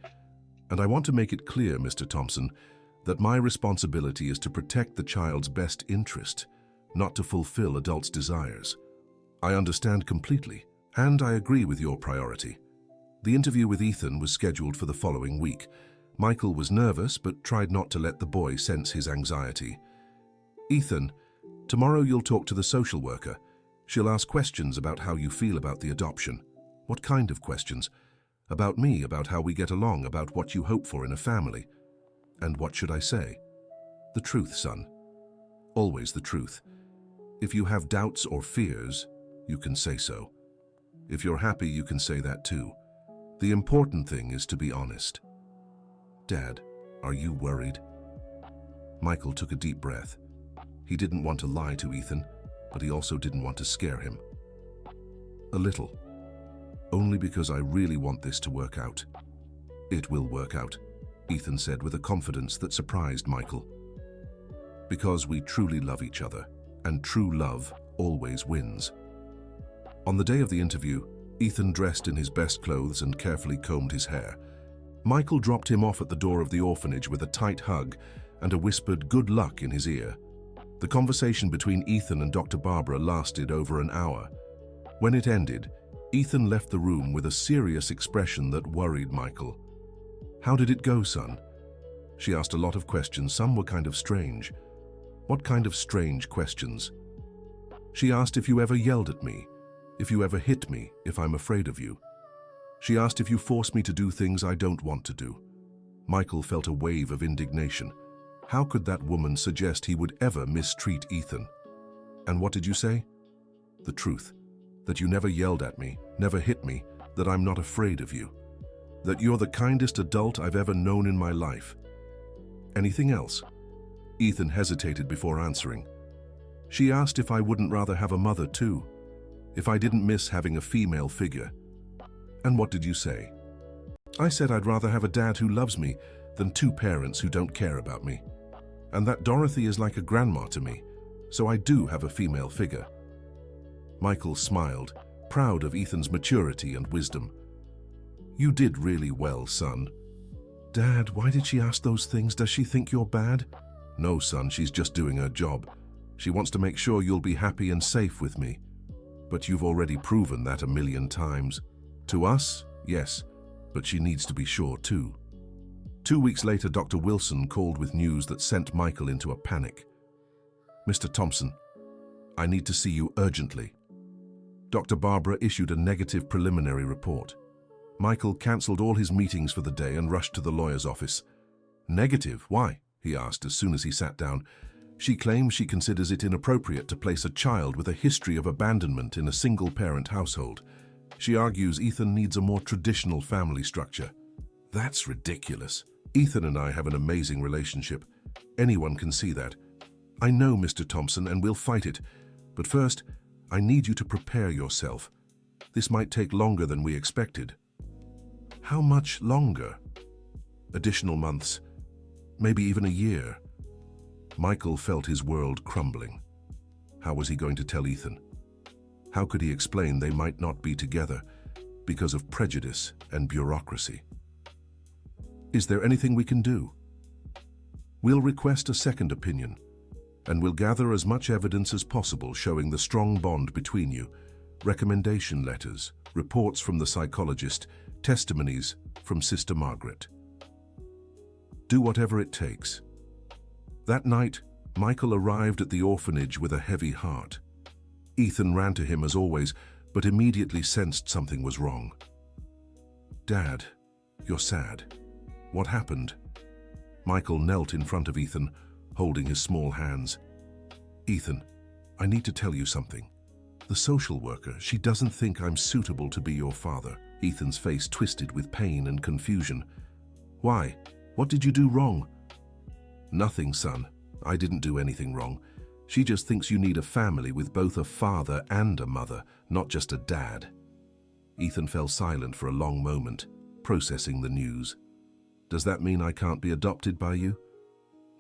and I want to make it clear, Mr. Thompson, that my responsibility is to protect the child's best interest, not to fulfill adults' desires. I understand completely, and I agree with your priority. The interview with Ethan was scheduled for the following week. Michael was nervous, but tried not to let the boy sense his anxiety. Ethan, tomorrow you'll talk to the social worker. She'll ask questions about how you feel about the adoption. What kind of questions? About me, about how we get along, about what you hope for in a family. And what should I say? The truth, son. Always the truth. If you have doubts or fears, you can say so. If you're happy, you can say that too. The important thing is to be honest. Dad, are you worried? Michael took a deep breath. He didn't want to lie to Ethan, but he also didn't want to scare him. A little. Only because I really want this to work out. It will work out, Ethan said with a confidence that surprised Michael. Because we truly love each other, and true love always wins. On the day of the interview, Ethan dressed in his best clothes and carefully combed his hair. Michael dropped him off at the door of the orphanage with a tight hug and a whispered good luck in his ear. The conversation between Ethan and Dr. Barbara lasted over an hour. When it ended, Ethan left the room with a serious expression that worried Michael. "How did it go, son?" She asked a lot of questions. Some were kind of strange. What kind of strange questions? She asked if you ever yelled at me, if you ever hit me, if I'm afraid of you. She asked if you force me to do things I don't want to do. Michael felt a wave of indignation. How could that woman suggest he would ever mistreat Ethan? "And what did you say?" "The truth. That you never yelled at me, never hit me, that I'm not afraid of you. That you're the kindest adult I've ever known in my life." "Anything else?" Ethan hesitated before answering. "She asked if I wouldn't rather have a mother too, if I didn't miss having a female figure." "And what did you say?" "I said I'd rather have a dad who loves me than two parents who don't care about me. And that Dorothy is like a grandma to me, so I do have a female figure." Michael smiled, proud of Ethan's maturity and wisdom. "You did really well, son." "Dad, why did she ask those things? Does she think you're bad?" "No, son, she's just doing her job. She wants to make sure you'll be happy and safe with me. But you've already proven that 1,000,000 times. To us, yes, but she needs to be sure too." 2 weeks later, Dr. Wilson called with news that sent Michael into a panic. "Mr. Thompson, I need to see you urgently." Dr. Barbara issued a negative preliminary report. Michael cancelled all his meetings for the day and rushed to the lawyer's office. "Negative? Why?" he asked as soon as he sat down. "She claims she considers it inappropriate to place a child with a history of abandonment in a single-parent household. She argues Ethan needs a more traditional family structure." "That's ridiculous. Ethan and I have an amazing relationship. Anyone can see that. I know, Mr. Thompson, and we'll fight it. But first, I need you to prepare yourself. This might take longer than we expected." "How much longer?" "Additional months, maybe even a year." Michael felt his world crumbling. How was he going to tell Ethan? How could he explain they might not be together because of prejudice and bureaucracy? "Is there anything we can do?" "We'll request a second opinion, and we'll gather as much evidence as possible showing the strong bond between you. Recommendation letters, reports from the psychologist, testimonies from Sister Margaret. Do whatever it takes." That night, Michael arrived at the orphanage with a heavy heart. Ethan ran to him as always, but immediately sensed something was wrong. "Dad, you're sad. What happened?" Michael knelt in front of Ethan, holding his small hands. "Ethan, I need to tell you something. The social worker, she doesn't think I'm suitable to be your father." Ethan's face twisted with pain and confusion. "Why? What did you do wrong?" "Nothing, son. I didn't do anything wrong. She just thinks you need a family with both a father and a mother, not just a dad." Ethan fell silent for a long moment, processing the news. "Does that mean I can't be adopted by you?"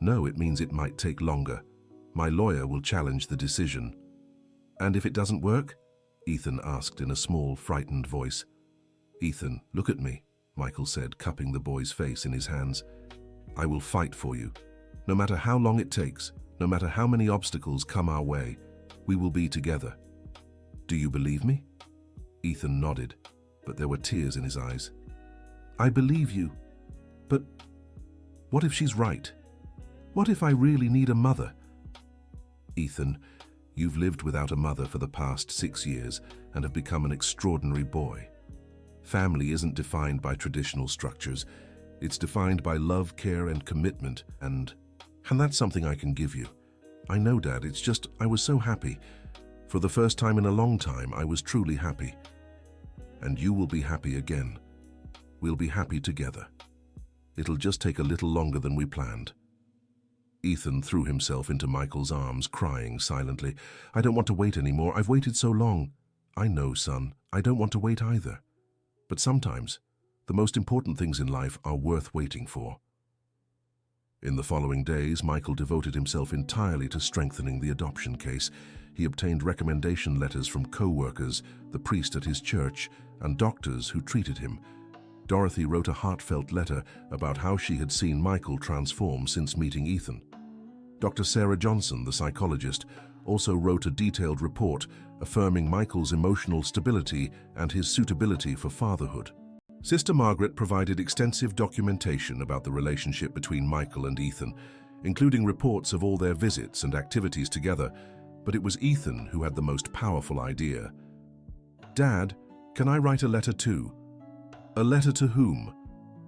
"No, it means it might take longer. My lawyer will challenge the decision." "And if it doesn't work?" Ethan asked in a small, frightened voice. "Ethan, look at me," Michael said, cupping the boy's face in his hands. "I will fight for you. No matter how long it takes, no matter how many obstacles come our way, we will be together. Do you believe me?" Ethan nodded, but there were tears in his eyes. "I believe you. But what if she's right? What if I really need a mother?" "Ethan, you've lived without a mother for the past 6 years and have become an extraordinary boy. Family isn't defined by traditional structures. It's defined by love, care, and commitment, and that's something I can give you. I know, Dad, it's just I was so happy. For the first time in a long time, I was truly happy. And you will be happy again. We'll be happy together. It'll just take a little longer than we planned." Ethan threw himself into Michael's arms, crying silently. "I don't want to wait anymore. I've waited so long." "I know, son. I don't want to wait either. But sometimes, the most important things in life are worth waiting for." In the following days, Michael devoted himself entirely to strengthening the adoption case. He obtained recommendation letters from co-workers, the priest at his church, and doctors who treated him. Dorothy wrote a heartfelt letter about how she had seen Michael transform since meeting Ethan. Dr. Sarah Johnson, the psychologist, also wrote a detailed report affirming Michael's emotional stability and his suitability for fatherhood. Sister Margaret provided extensive documentation about the relationship between Michael and Ethan, including reports of all their visits and activities together, but it was Ethan who had the most powerful idea. "Dad, can I write a letter too?" "A letter to whom?"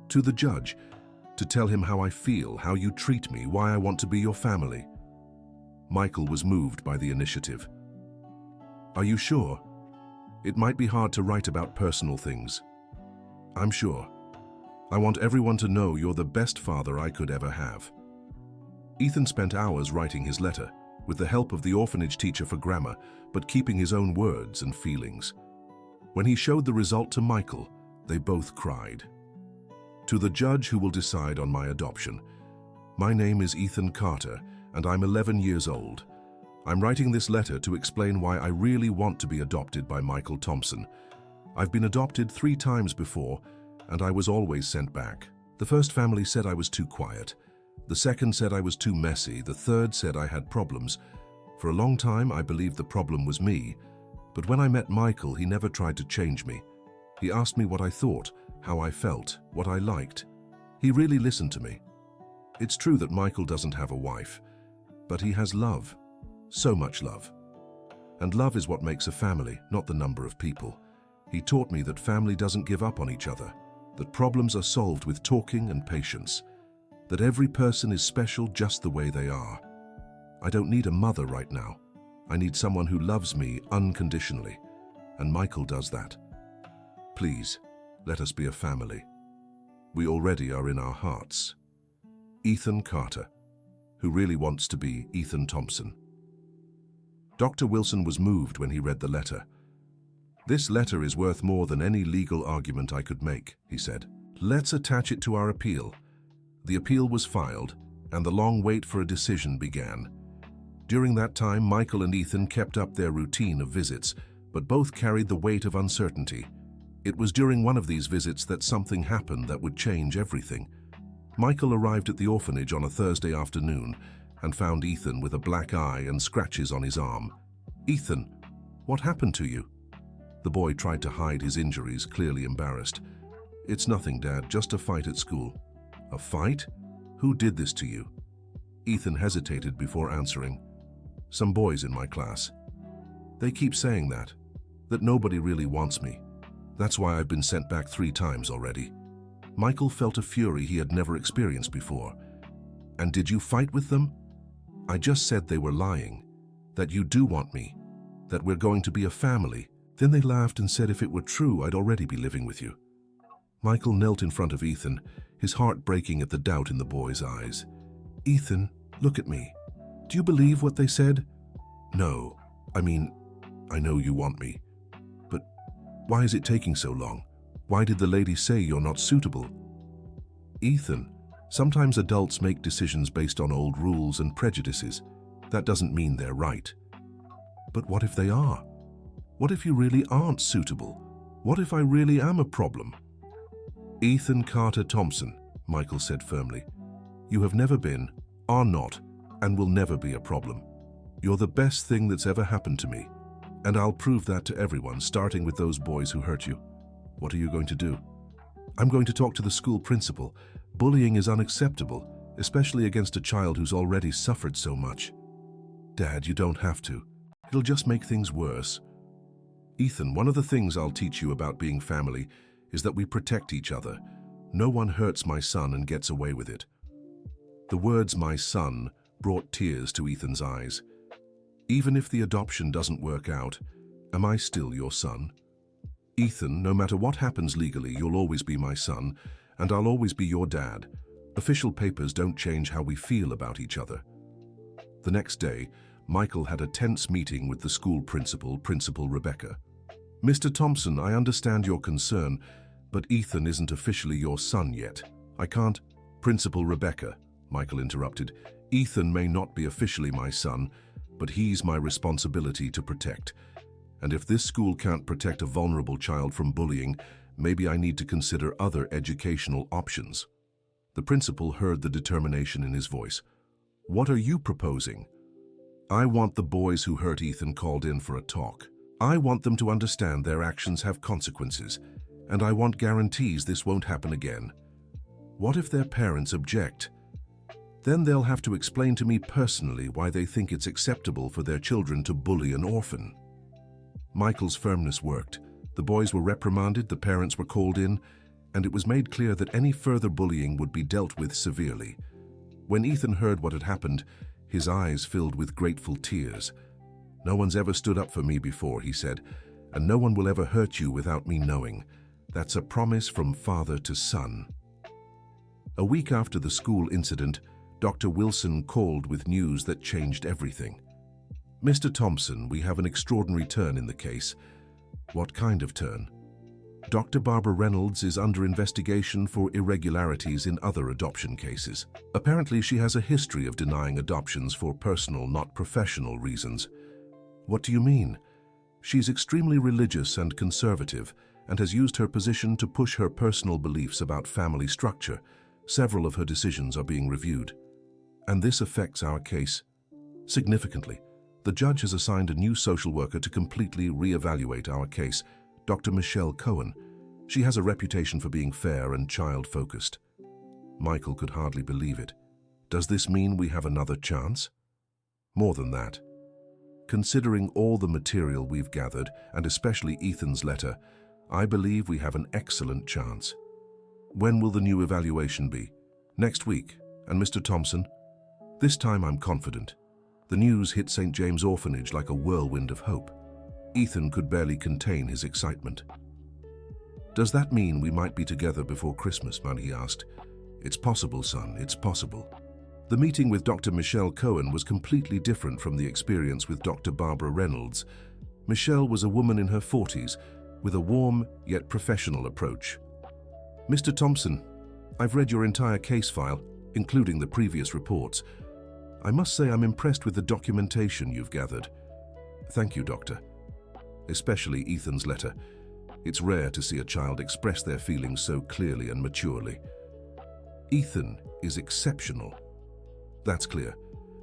"To the judge, to tell him how I feel, how you treat me, why I want to be your family." Michael was moved by the initiative. "Are you sure? It might be hard to write about personal things." "I'm sure. I want everyone to know you're the best father I could ever have." Ethan spent hours writing his letter, with the help of the orphanage teacher for grammar, but keeping his own words and feelings. When he showed the result to Michael, they both cried. "To the judge who will decide on my adoption. My name is Ethan Carter, and I'm 11 years old. I'm writing this letter to explain why I really want to be adopted by Michael Thompson. I've been adopted 3 times before, and I was always sent back. The first family said I was too quiet. The second said I was too messy. The third said I had problems. For a long time, I believed the problem was me. But when I met Michael, he never tried to change me. He asked me what I thought, how I felt, what I liked. He really listened to me. It's true that Michael doesn't have a wife, but he has love. So much love. And love is what makes a family, not the number of people. He taught me that family doesn't give up on each other, that problems are solved with talking and patience, that every person is special just the way they are. I don't need a mother right now. I need someone who loves me unconditionally, and Michael does that. Please, let us be a family. We already are in our hearts. Ethan Carter, who really wants to be Ethan Thompson." Dr. Wilson was moved when he read the letter. "This letter is worth more than any legal argument I could make," he said. "Let's attach it to our appeal." The appeal was filed, and the long wait for a decision began. During that time, Michael and Ethan kept up their routine of visits, but both carried the weight of uncertainty. It was during one of these visits that something happened that would change everything. Michael arrived at the orphanage on a Thursday afternoon and found Ethan with a black eye and scratches on his arm. "Ethan, what happened to you?" The boy tried to hide his injuries, clearly embarrassed. "It's nothing, Dad, just a fight at school." "A fight? Who did this to you?" Ethan hesitated before answering. "Some boys in my class. They keep saying that nobody really wants me. That's why I've been sent back 3 times already." Michael felt a fury he had never experienced before. "And did you fight with them?" "I just said they were lying, that you do want me, that we're going to be a family." Then they laughed and said if it were true, I'd already be living with you. Michael knelt in front of Ethan, his heart breaking at the doubt in the boy's eyes. "Ethan, look at me. Do you believe what they said?" "No. I mean, I know you want me. But why is it taking so long? Why did the lady say you're not suitable?" "Ethan, sometimes adults make decisions based on old rules and prejudices. That doesn't mean they're right." "But what if they are? What if you really aren't suitable? What if I really am a problem?" "Ethan Carter Thompson," Michael said firmly, "you have never been, are not, and will never be a problem. You're the best thing that's ever happened to me, and I'll prove that to everyone, starting with those boys who hurt you." "What are you going to do?" "I'm going to talk to the school principal. Bullying is unacceptable, especially against a child who's already suffered so much." "Dad, you don't have to. It'll just make things worse." "Ethan, one of the things I'll teach you about being family is that we protect each other. No one hurts my son and gets away with it." The words "my son" brought tears to Ethan's eyes. "Even if the adoption doesn't work out, am I still your son? Ethan, no matter what happens legally, you'll always be my son, and I'll always be your dad. Official papers don't change how we feel about each other." The next day, Michael had a tense meeting with the school principal, Principal Rebecca. "Mr. Thompson, I understand your concern, but Ethan isn't officially your son yet. I can't—" "Principal Rebecca," Michael interrupted. "Ethan may not be officially my son, but he's my responsibility to protect. And if this school can't protect a vulnerable child from bullying, maybe I need to consider other educational options." The principal heard the determination in his voice. "What are you proposing?" "I want the boys who hurt Ethan called in for a talk. I want them to understand their actions have consequences, and I want guarantees this won't happen again. What if their parents object? Then they'll have to explain to me personally why they think it's acceptable for their children to bully an orphan." Michael's firmness worked. The boys were reprimanded, the parents were called in, and it was made clear that any further bullying would be dealt with severely. When Ethan heard what had happened, his eyes filled with grateful tears. "No one's ever stood up for me before," he said, "and no one will ever hurt you without me knowing. That's a promise from father to son." A week after the school incident, Dr. Wilson called with news that changed everything. "Mr. Thompson, we have an extraordinary turn in the case." "What kind of turn?" "Dr. Barbara Reynolds is under investigation for irregularities in other adoption cases. Apparently she has a history of denying adoptions for personal, not professional reasons." "What do you mean?" "She's extremely religious and conservative and has used her position to push her personal beliefs about family structure. Several of her decisions are being reviewed." "And this affects our case?" "Significantly. The judge has assigned a new social worker to completely re-evaluate our case, Dr. Michelle Cohen. She has a reputation for being fair and child-focused." Michael could hardly believe it. "Does this mean we have another chance?" "More than that. Considering all the material we've gathered, and especially Ethan's letter, I believe we have an excellent chance." "When will the new evaluation be?" "Next week. And Mr. Thompson?" "This time I'm confident." The news hit St. James Orphanage like a whirlwind of hope. Ethan could barely contain his excitement. "Does that mean we might be together before Christmas, man?" he asked. "It's possible, son, it's possible." The meeting with Dr. Michelle Cohen was completely different from the experience with Dr. Barbara Reynolds. Michelle was a woman in her 40s, with a warm yet professional approach. "Mr. Thompson, I've read your entire case file, including the previous reports. I must say I'm impressed with the documentation you've gathered." "Thank you, Doctor." "Especially Ethan's letter. It's rare to see a child express their feelings so clearly and maturely." "Ethan is exceptional." "That's clear.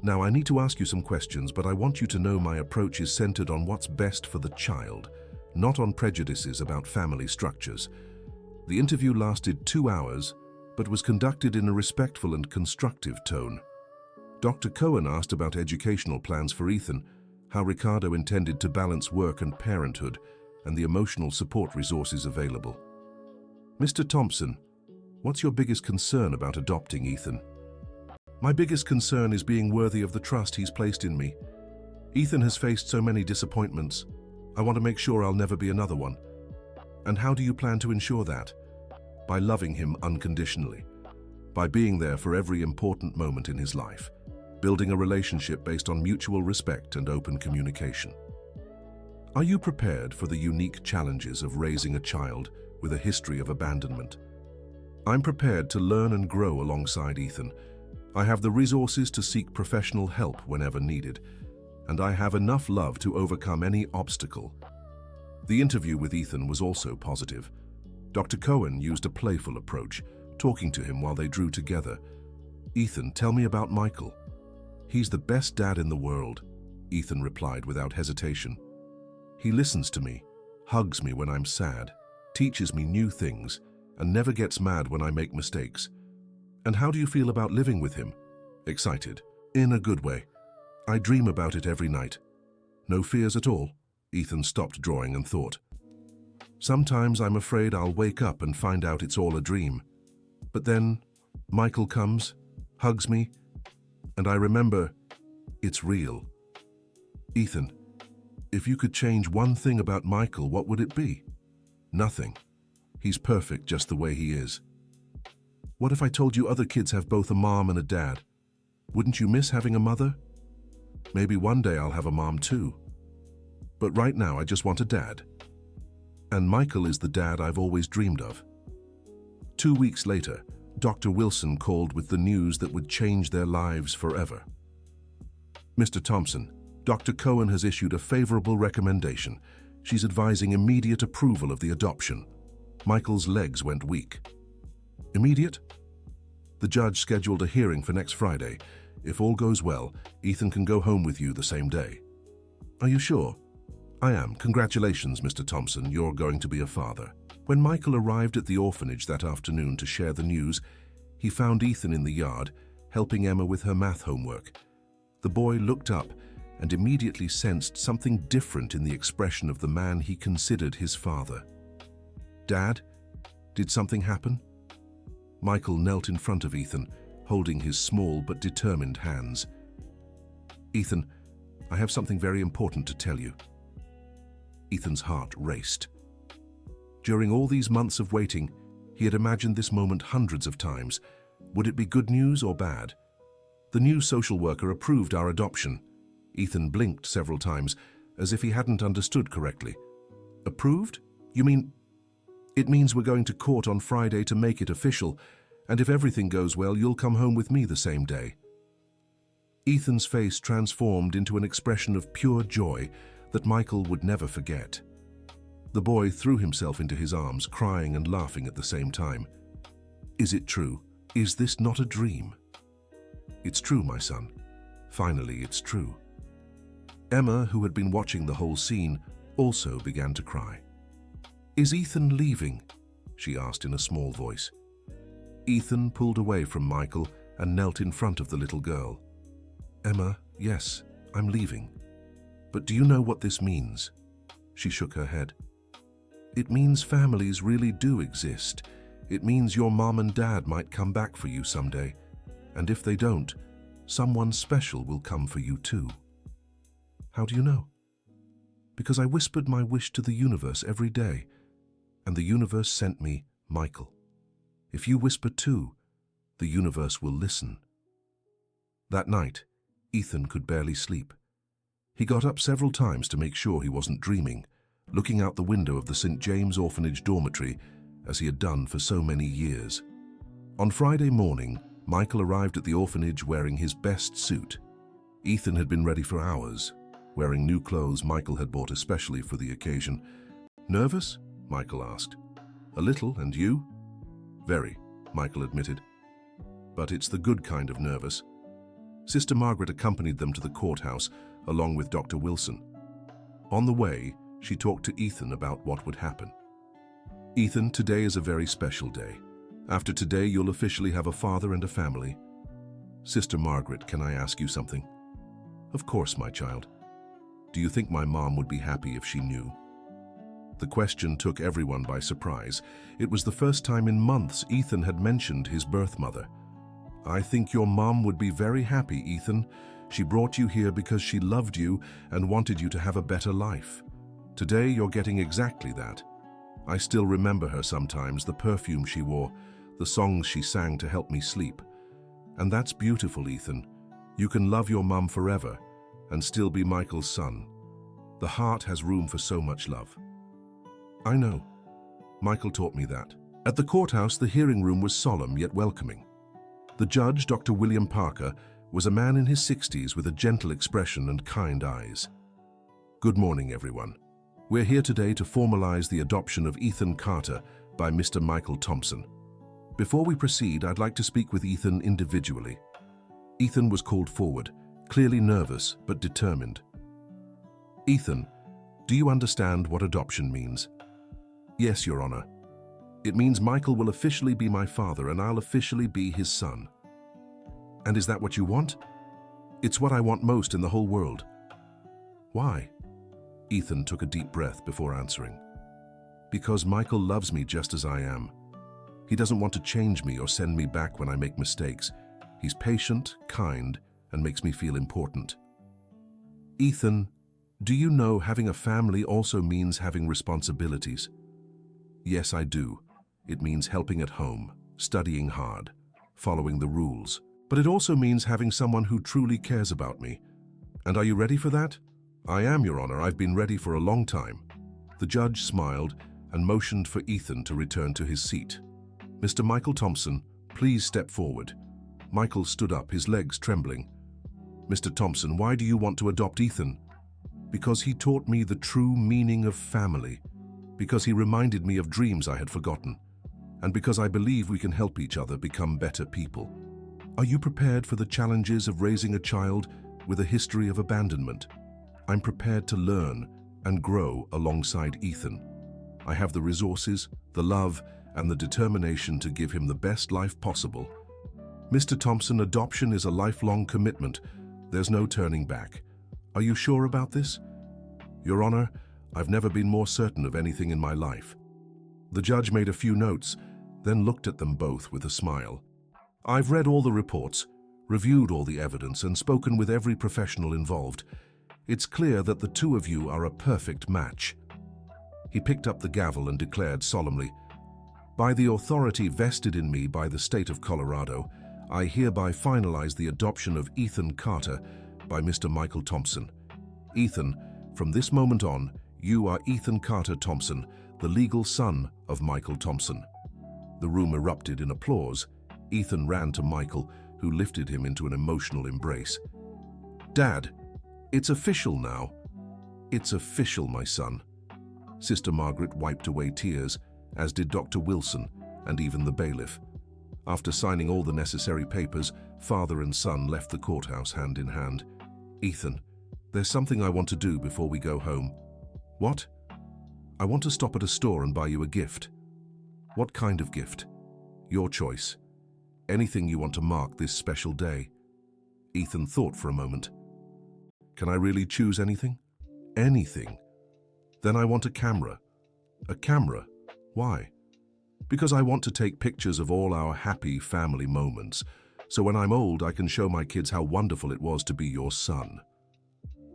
Now I need to ask you some questions, but I want you to know my approach is centered on what's best for the child, not on prejudices about family structures." The interview lasted 2 hours, but was conducted in a respectful and constructive tone. Dr. Cohen asked about educational plans for Ethan, how Ricardo intended to balance work and parenthood, and the emotional support resources available. "Mr. Thompson, what's your biggest concern about adopting Ethan?" "My biggest concern is being worthy of the trust he's placed in me. Ethan has faced so many disappointments. I want to make sure I'll never be another one." "And how do you plan to ensure that?" "By loving him unconditionally. By being there for every important moment in his life. Building a relationship based on mutual respect and open communication." "Are you prepared for the unique challenges of raising a child with a history of abandonment?" "I'm prepared to learn and grow alongside Ethan. I have the resources to seek professional help whenever needed, and I have enough love to overcome any obstacle." The interview with Ethan was also positive. Dr. Cohen used a playful approach, talking to him while they drew together. "Ethan, tell me about Michael." "He's the best dad in the world," Ethan replied without hesitation. "He listens to me, hugs me when I'm sad, teaches me new things, and never gets mad when I make mistakes." "And how do you feel about living with him?" "Excited. In a good way. I dream about it every night." "No fears at all?" Ethan stopped drawing and thought. "Sometimes I'm afraid I'll wake up and find out it's all a dream. But then Michael comes, hugs me, and I remember it's real." "Ethan, if you could change one thing about Michael, what would it be?" "Nothing. He's perfect just the way he is." "What if I told you other kids have both a mom and a dad? Wouldn't you miss having a mother?" "Maybe one day I'll have a mom too. But right now I just want a dad. And Michael is the dad I've always dreamed of." 2 weeks later, Dr. Wilson called with the news that would change their lives forever. "Mr. Thompson, Dr. Cohen has issued a favorable recommendation. She's advising immediate approval of the adoption." Michael's legs went weak. "Immediate?" "The judge scheduled a hearing for next Friday. If all goes well, Ethan can go home with you the same day." "Are you sure?" "I am. Congratulations, Mr. Thompson. You're going to be a father." When Michael arrived at the orphanage that afternoon to share the news, he found Ethan in the yard, helping Emma with her math homework. The boy looked up and immediately sensed something different in the expression of the man he considered his father. "Dad, did something happen?" Michael knelt in front of Ethan, holding his small but determined hands. "Ethan, I have something very important to tell you." Ethan's heart raced. During all these months of waiting, he had imagined this moment hundreds of times. Would it be good news or bad? The new social worker approved our adoption. Ethan blinked several times, as if he hadn't understood correctly. "Approved? You mean—" "It means we're going to court on Friday to make it official, and if everything goes well, you'll come home with me the same day." Ethan's face transformed into an expression of pure joy that Michael would never forget. The boy threw himself into his arms, crying and laughing at the same time. "Is it true? Is this not a dream?" "It's true, my son. Finally, it's true." Emma, who had been watching the whole scene, also began to cry. "Is Ethan leaving?" she asked in a small voice. Ethan pulled away from Michael and knelt in front of the little girl. "Emma, yes, I'm leaving. But do you know what this means?" She shook her head. "It means families really do exist. It means your mom and dad might come back for you someday. And if they don't, someone special will come for you too." "How do you know?" "Because I whispered my wish to the universe every day, and the universe sent me Michael. If you whisper too, the universe will listen." That night, Ethan could barely sleep. He got up several times to make sure he wasn't dreaming, looking out the window of the St. James Orphanage dormitory, as he had done for so many years. On Friday morning, Michael arrived at the orphanage wearing his best suit. Ethan had been ready for hours, wearing new clothes Michael had bought especially for the occasion. "Nervous?" Michael asked. "A little, and you?" "Very," Michael admitted. "But it's the good kind of nervous." Sister Margaret accompanied them to the courthouse, along with Dr. Wilson. On the way, she talked to Ethan about what would happen. "Ethan, today is a very special day. After today, you'll officially have a father and a family." "Sister Margaret, can I ask you something?" "Of course, my child." "Do you think my mom would be happy if she knew?" The question took everyone by surprise. It was the first time in months Ethan had mentioned his birth mother. "I think your mom would be very happy, Ethan. She brought you here because she loved you and wanted you to have a better life. Today, you're getting exactly that. I still remember her sometimes, the perfume she wore, the songs she sang to help me sleep. And that's beautiful, Ethan. You can love your mum forever and still be Michael's son. The heart has room for so much love." "I know. Michael taught me that." At the courthouse, the hearing room was solemn yet welcoming. The judge, Dr. William Parker, was a man in his 60s with a gentle expression and kind eyes. "Good morning, everyone. We're here today to formalize the adoption of Ethan Carter by Mr. Michael Thompson. Before we proceed, I'd like to speak with Ethan individually." Ethan was called forward, clearly nervous but determined. "Ethan, do you understand what adoption means?" "Yes, Your Honor. It means Michael will officially be my father and I'll officially be his son." "And is that what you want?" "It's what I want most in the whole world." "Why?" Ethan took a deep breath before answering. "Because Michael loves me just as I am. He doesn't want to change me or send me back when I make mistakes. He's patient, kind, and makes me feel important." "Ethan, do you know having a family also means having responsibilities?" "Yes, I do. It means helping at home, studying hard, following the rules. But it also means having someone who truly cares about me. And are you ready for that?" "I am, Your Honor. I've been ready for a long time." The judge smiled and motioned for Ethan to return to his seat. "Mr. Michael Thompson, Please step forward." Michael stood up, his legs trembling. "Mr. Thompson, why do you want to adopt Ethan?" "Because he taught me the true meaning of family. Because he reminded me of dreams I had forgotten. And because I believe we can help each other become better people." "Are you prepared for the challenges of raising a child with a history of abandonment?" "I'm prepared to learn and grow alongside Ethan. I have the resources, the love, and the determination to give him the best life possible." "Mr. Thompson, adoption is a lifelong commitment. There's no turning back. Are you sure about this?" "Your Honor, I've never been more certain of anything in my life." The judge made a few notes, then looked at them both with a smile. "I've read all the reports, reviewed all the evidence, and spoken with every professional involved. It's clear that the two of you are a perfect match." He picked up the gavel and declared solemnly, "By the authority vested in me by the state of Colorado, I hereby finalize the adoption of Ethan Carter by Mr. Michael Thompson. Ethan, from this moment on, you are Ethan Carter Thompson, the legal son of Michael Thompson." The room erupted in applause. Ethan ran to Michael, who lifted him into an emotional embrace. "Dad, it's official now." "It's official, my son." Sister Margaret wiped away tears, as did Dr. Wilson and even the bailiff. After signing all the necessary papers, father and son left the courthouse hand in hand. "Ethan, there's something I want to do before we go home." "What?" "I want to stop at a store and buy you a gift." "What kind of gift?" "Your choice. Anything you want to mark this special day." Ethan thought for a moment. "Can I really choose anything?" "Anything." "Then I want a camera." "A camera? Why?" "Because I want to take pictures of all our happy family moments, so when I'm old I can show my kids how wonderful it was to be your son."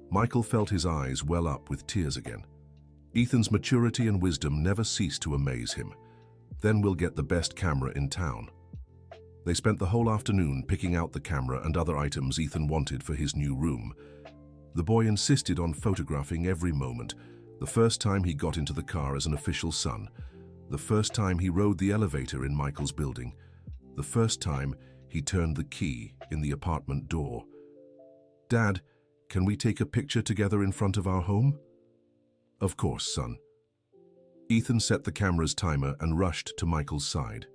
Michael felt his eyes well up with tears again. Ethan's maturity and wisdom never ceased to amaze him. "Then we'll get the best camera in town." They spent the whole afternoon picking out the camera and other items Ethan wanted for his new room. The boy insisted on photographing every moment, the first time he got into the car as an official son, the first time he rode the elevator in Michael's building, the first time he turned the key in the apartment door. "Dad, can we take a picture together in front of our home?" "Of course, son." Ethan set the camera's timer and rushed to Michael's side.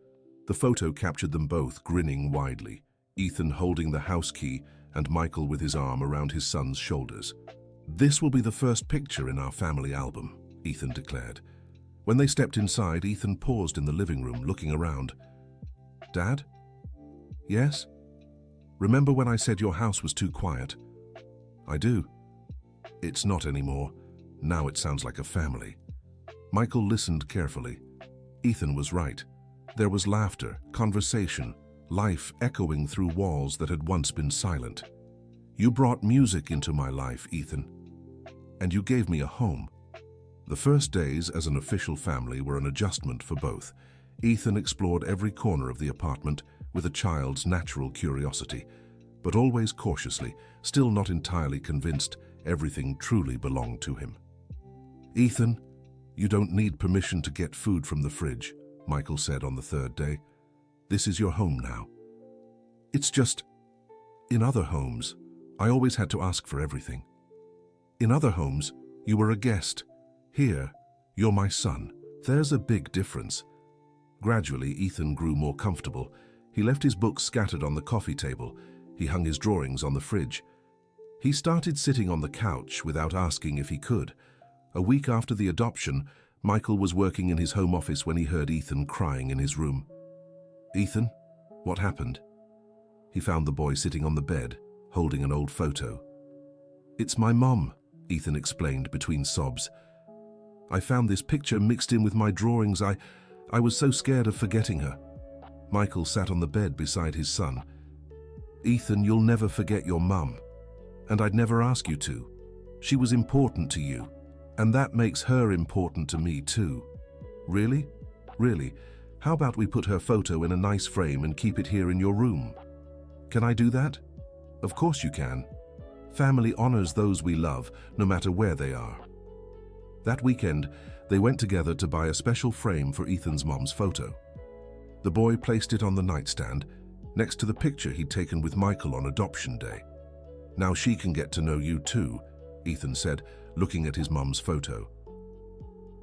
The photo captured them both grinning widely, Ethan holding the house key and Michael with his arm around his son's shoulders. "This will be the first picture in our family album," Ethan declared. When they stepped inside, Ethan paused in the living room, looking around. "Dad?" "Yes?" "Remember when I said your house was too quiet?" "I do." "It's not anymore. Now it sounds like a family." Michael listened carefully. Ethan was right. There was laughter, conversation, life echoing through walls that had once been silent. "You brought music into my life, Ethan. And you gave me a home." The first days as an official family were an adjustment for both. Ethan explored every corner of the apartment with a child's natural curiosity, but always cautiously, still not entirely convinced everything truly belonged to him. "Ethan, you don't need permission to get food from the fridge," Michael said on the third day. "This is your home now." "It's just, in other homes, I always had to ask for everything. In other homes, you were a guest. Here, you're my son. There's a big difference." Gradually, Ethan grew more comfortable. He left his books scattered on the coffee table. He hung his drawings on the fridge. He started sitting on the couch without asking if he could. A week after the adoption, Michael was working in his home office when he heard Ethan crying in his room. "Ethan, what happened?" He found the boy sitting on the bed, holding an old photo. "It's my mom," Ethan explained between sobs. "I found this picture mixed in with my drawings. I was so scared of forgetting her." Michael sat on the bed beside his son. "Ethan, you'll never forget your mum. And I'd never ask you to. She was important to you. And that makes her important to me too." "Really? Really? How about we put her photo in a nice frame and keep it here in your room?" "Can I do that?" "Of course you can. Family honors those we love, no matter where they are." That weekend, they went together to buy a special frame for Ethan's mom's photo. The boy placed it on the nightstand, next to the picture he'd taken with Michael on adoption day. "Now she can get to know you too," Ethan said, looking at his mum's photo.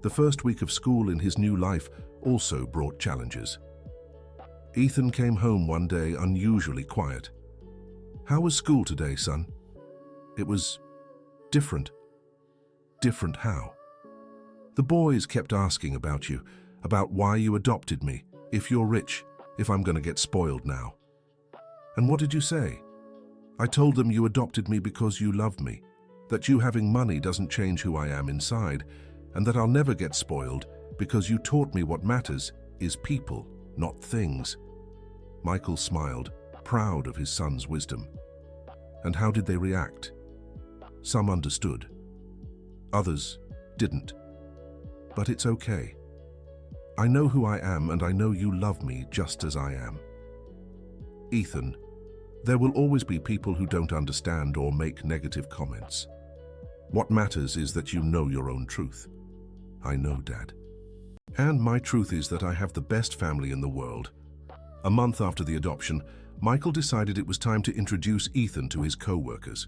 The first week of school in his new life also brought challenges. Ethan came home one day unusually quiet. "How was school today, son?" "It was different." "Different how?" "The boys kept asking about you, about why you adopted me, if you're rich, if I'm going to get spoiled now." "And what did you say?" "I told them you adopted me because you love me, that you having money doesn't change who I am inside, and that I'll never get spoiled because you taught me what matters is people, not things." Michael smiled, proud of his son's wisdom. "And how did they react?" "Some understood. Others didn't. But it's okay. I know who I am, and I know you love me just as I am." "Ethan, there will always be people who don't understand or make negative comments. What matters is that you know your own truth." "I know, Dad. And my truth is that I have the best family in the world." A month after the adoption, Michael decided it was time to introduce Ethan to his co-workers.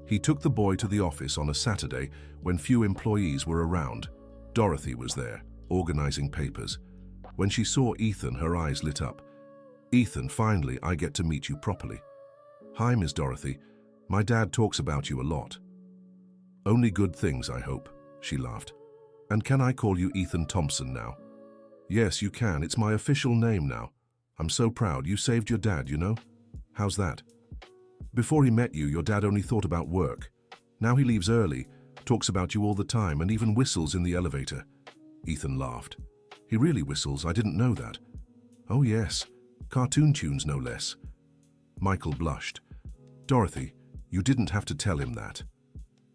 He took the boy to the office on a Saturday when few employees were around. Dorothy was there, organizing papers. When she saw Ethan, her eyes lit up. "Ethan, finally, I get to meet you properly." "Hi, Miss Dorothy. My dad talks about you a lot." "Only good things, I hope," she laughed. "And can I call you Ethan Thompson now?" "Yes, you can. It's my official name now. I'm so proud. You saved your dad, you know." "How's that?" "Before he met you, your dad only thought about work. Now he leaves early, talks about you all the time, and even whistles in the elevator." Ethan laughed. "He really whistles? I didn't know that." "Oh yes, cartoon tunes no less." Michael blushed. "Dorothy, you didn't have to tell him that."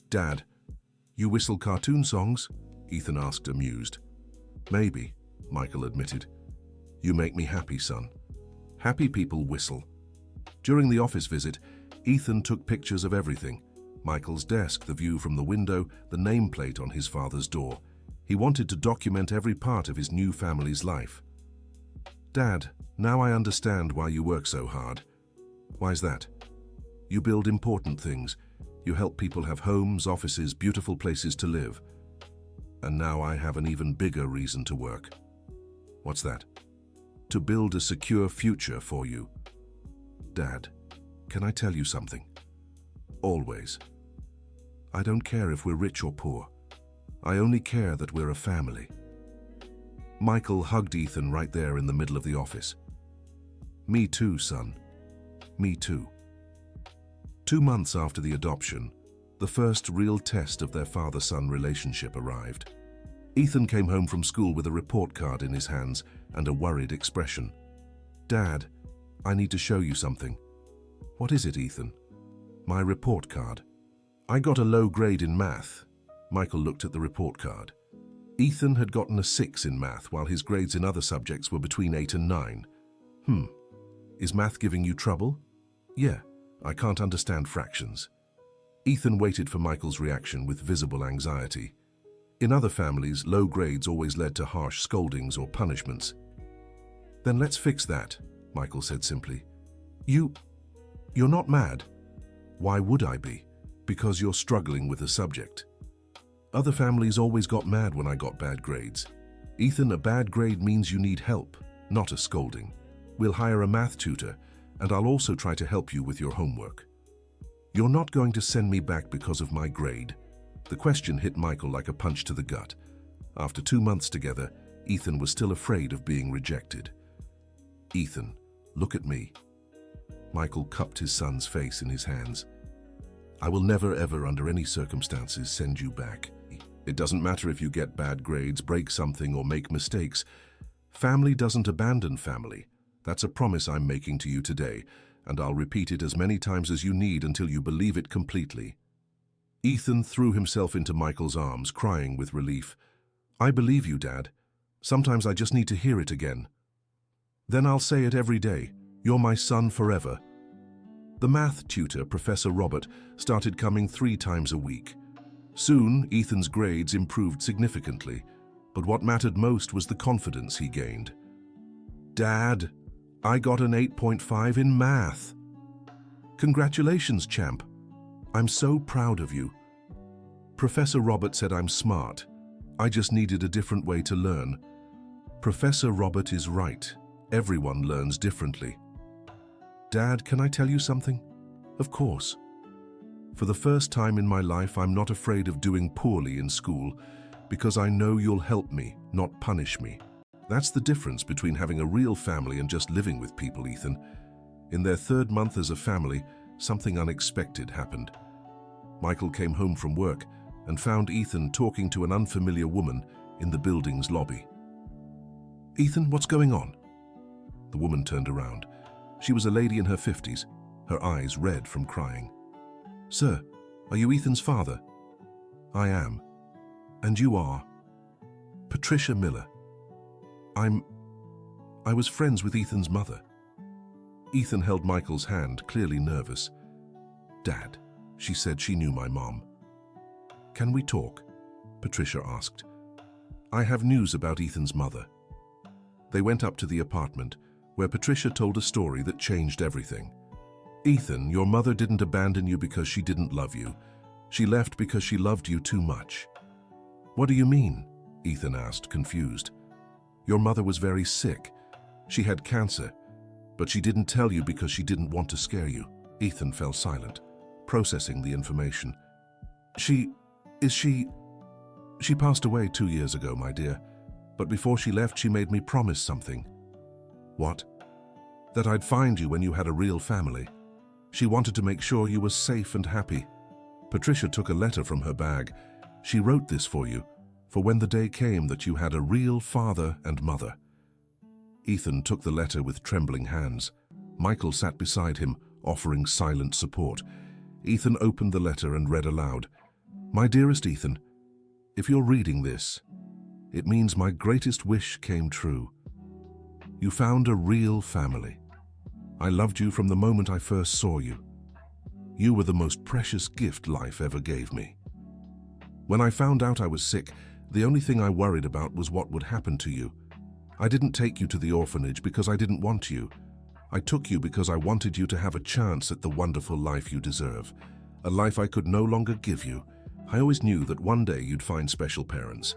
"Dad, you whistle cartoon songs?" Ethan asked, amused. "Maybe," Michael admitted. "You make me happy, son." Happy people whistle. During the office visit, Ethan took pictures of everything. Michael's desk, the view from the window, the nameplate on his father's door. He wanted to document every part of his new family's life. "Dad, now I understand why you work so hard." "Why's that?" "You build important things. You help people have homes, offices, beautiful places to live." "And now I have an even bigger reason to work." "What's that?" "To build a secure future for you." "Dad, can I tell you something?" "Always." "I don't care if we're rich or poor. I only care that we're a family." Michael hugged Ethan right there in the middle of the office. "Me too, son. Me too." 2 months after the adoption, the first real test of their father-son relationship arrived. Ethan came home from school with a report card in his hands and a worried expression. "Dad, I need to show you something." "What is it, Ethan?" "My report card. I got a low grade in math." Michael looked at the report card. Ethan had gotten a 6 in math, while his grades in other subjects were between 8 and 9. Is math giving you trouble?" "Yeah, I can't understand fractions." Ethan waited for Michael's reaction with visible anxiety. In other families, low grades always led to harsh scoldings or punishments. "Then let's fix that," Michael said simply. You're not mad." "Why would I be?" "Because you're struggling with a subject." Other families always got mad when I got bad grades. "Ethan, a bad grade means you need help, not a scolding. We'll hire a math tutor, and I'll also try to help you with your homework." "You're not going to send me back because of my grade." The question hit Michael like a punch to the gut. After 2 months together, Ethan was still afraid of being rejected. "Ethan, look at me." Michael cupped his son's face in his hands. "I will never ever under any circumstances send you back. It doesn't matter if you get bad grades, break something, or make mistakes. Family doesn't abandon family. That's a promise I'm making to you today, and I'll repeat it as many times as you need until you believe it completely." Ethan threw himself into Michael's arms, crying with relief. "I believe you, Dad. Sometimes I just need to hear it again." "Then I'll say it every day. You're my son forever." The math tutor, Professor Robert, started coming 3 times a week. Soon, Ethan's grades improved significantly, but what mattered most was the confidence he gained. Dad, I got an 8.5 in math. Congratulations, champ. I'm so proud of you. Professor Robert said I'm smart. I just needed a different way to learn. Professor Robert is right. Everyone learns differently. Dad, can I tell you something? Of course. For the first time in my life, I'm not afraid of doing poorly in school because I know you'll help me, not punish me. That's the difference between having a real family and just living with people, Ethan. In their third month as a family, something unexpected happened. Michael came home from work and found Ethan talking to an unfamiliar woman in the building's lobby. Ethan, what's going on? The woman turned around. She was a lady in her 50s, her eyes red from crying. Sir, are you Ethan's father? I am. And you are? Patricia Miller. I was friends with Ethan's mother. Ethan held Michael's hand, clearly nervous. Dad, she said she knew my mom. Can we talk? Patricia asked. I have news about Ethan's mother. They went up to the apartment, where Patricia told a story that changed everything. Ethan, your mother didn't abandon you because she didn't love you. She left because she loved you too much. What do you mean? Ethan asked, confused. Your mother was very sick. She had cancer, but she didn't tell you because she didn't want to scare you. Ethan fell silent, processing the information. She passed away 2 years ago, my dear. But before she left, she made me promise something. What? That I'd find you when you had a real family. She wanted to make sure you were safe and happy. Patricia took a letter from her bag. She wrote this for you, for when the day came that you had a real father and mother. Ethan took the letter with trembling hands. Michael sat beside him, offering silent support. Ethan opened the letter and read aloud. My dearest Ethan, if you're reading this, it means my greatest wish came true. You found a real family. I loved you from the moment I first saw you. You were the most precious gift life ever gave me. When I found out I was sick, the only thing I worried about was what would happen to you. I didn't take you to the orphanage because I didn't want you. I took you because I wanted you to have a chance at the wonderful life you deserve, a life I could no longer give you. I always knew that one day you'd find special parents,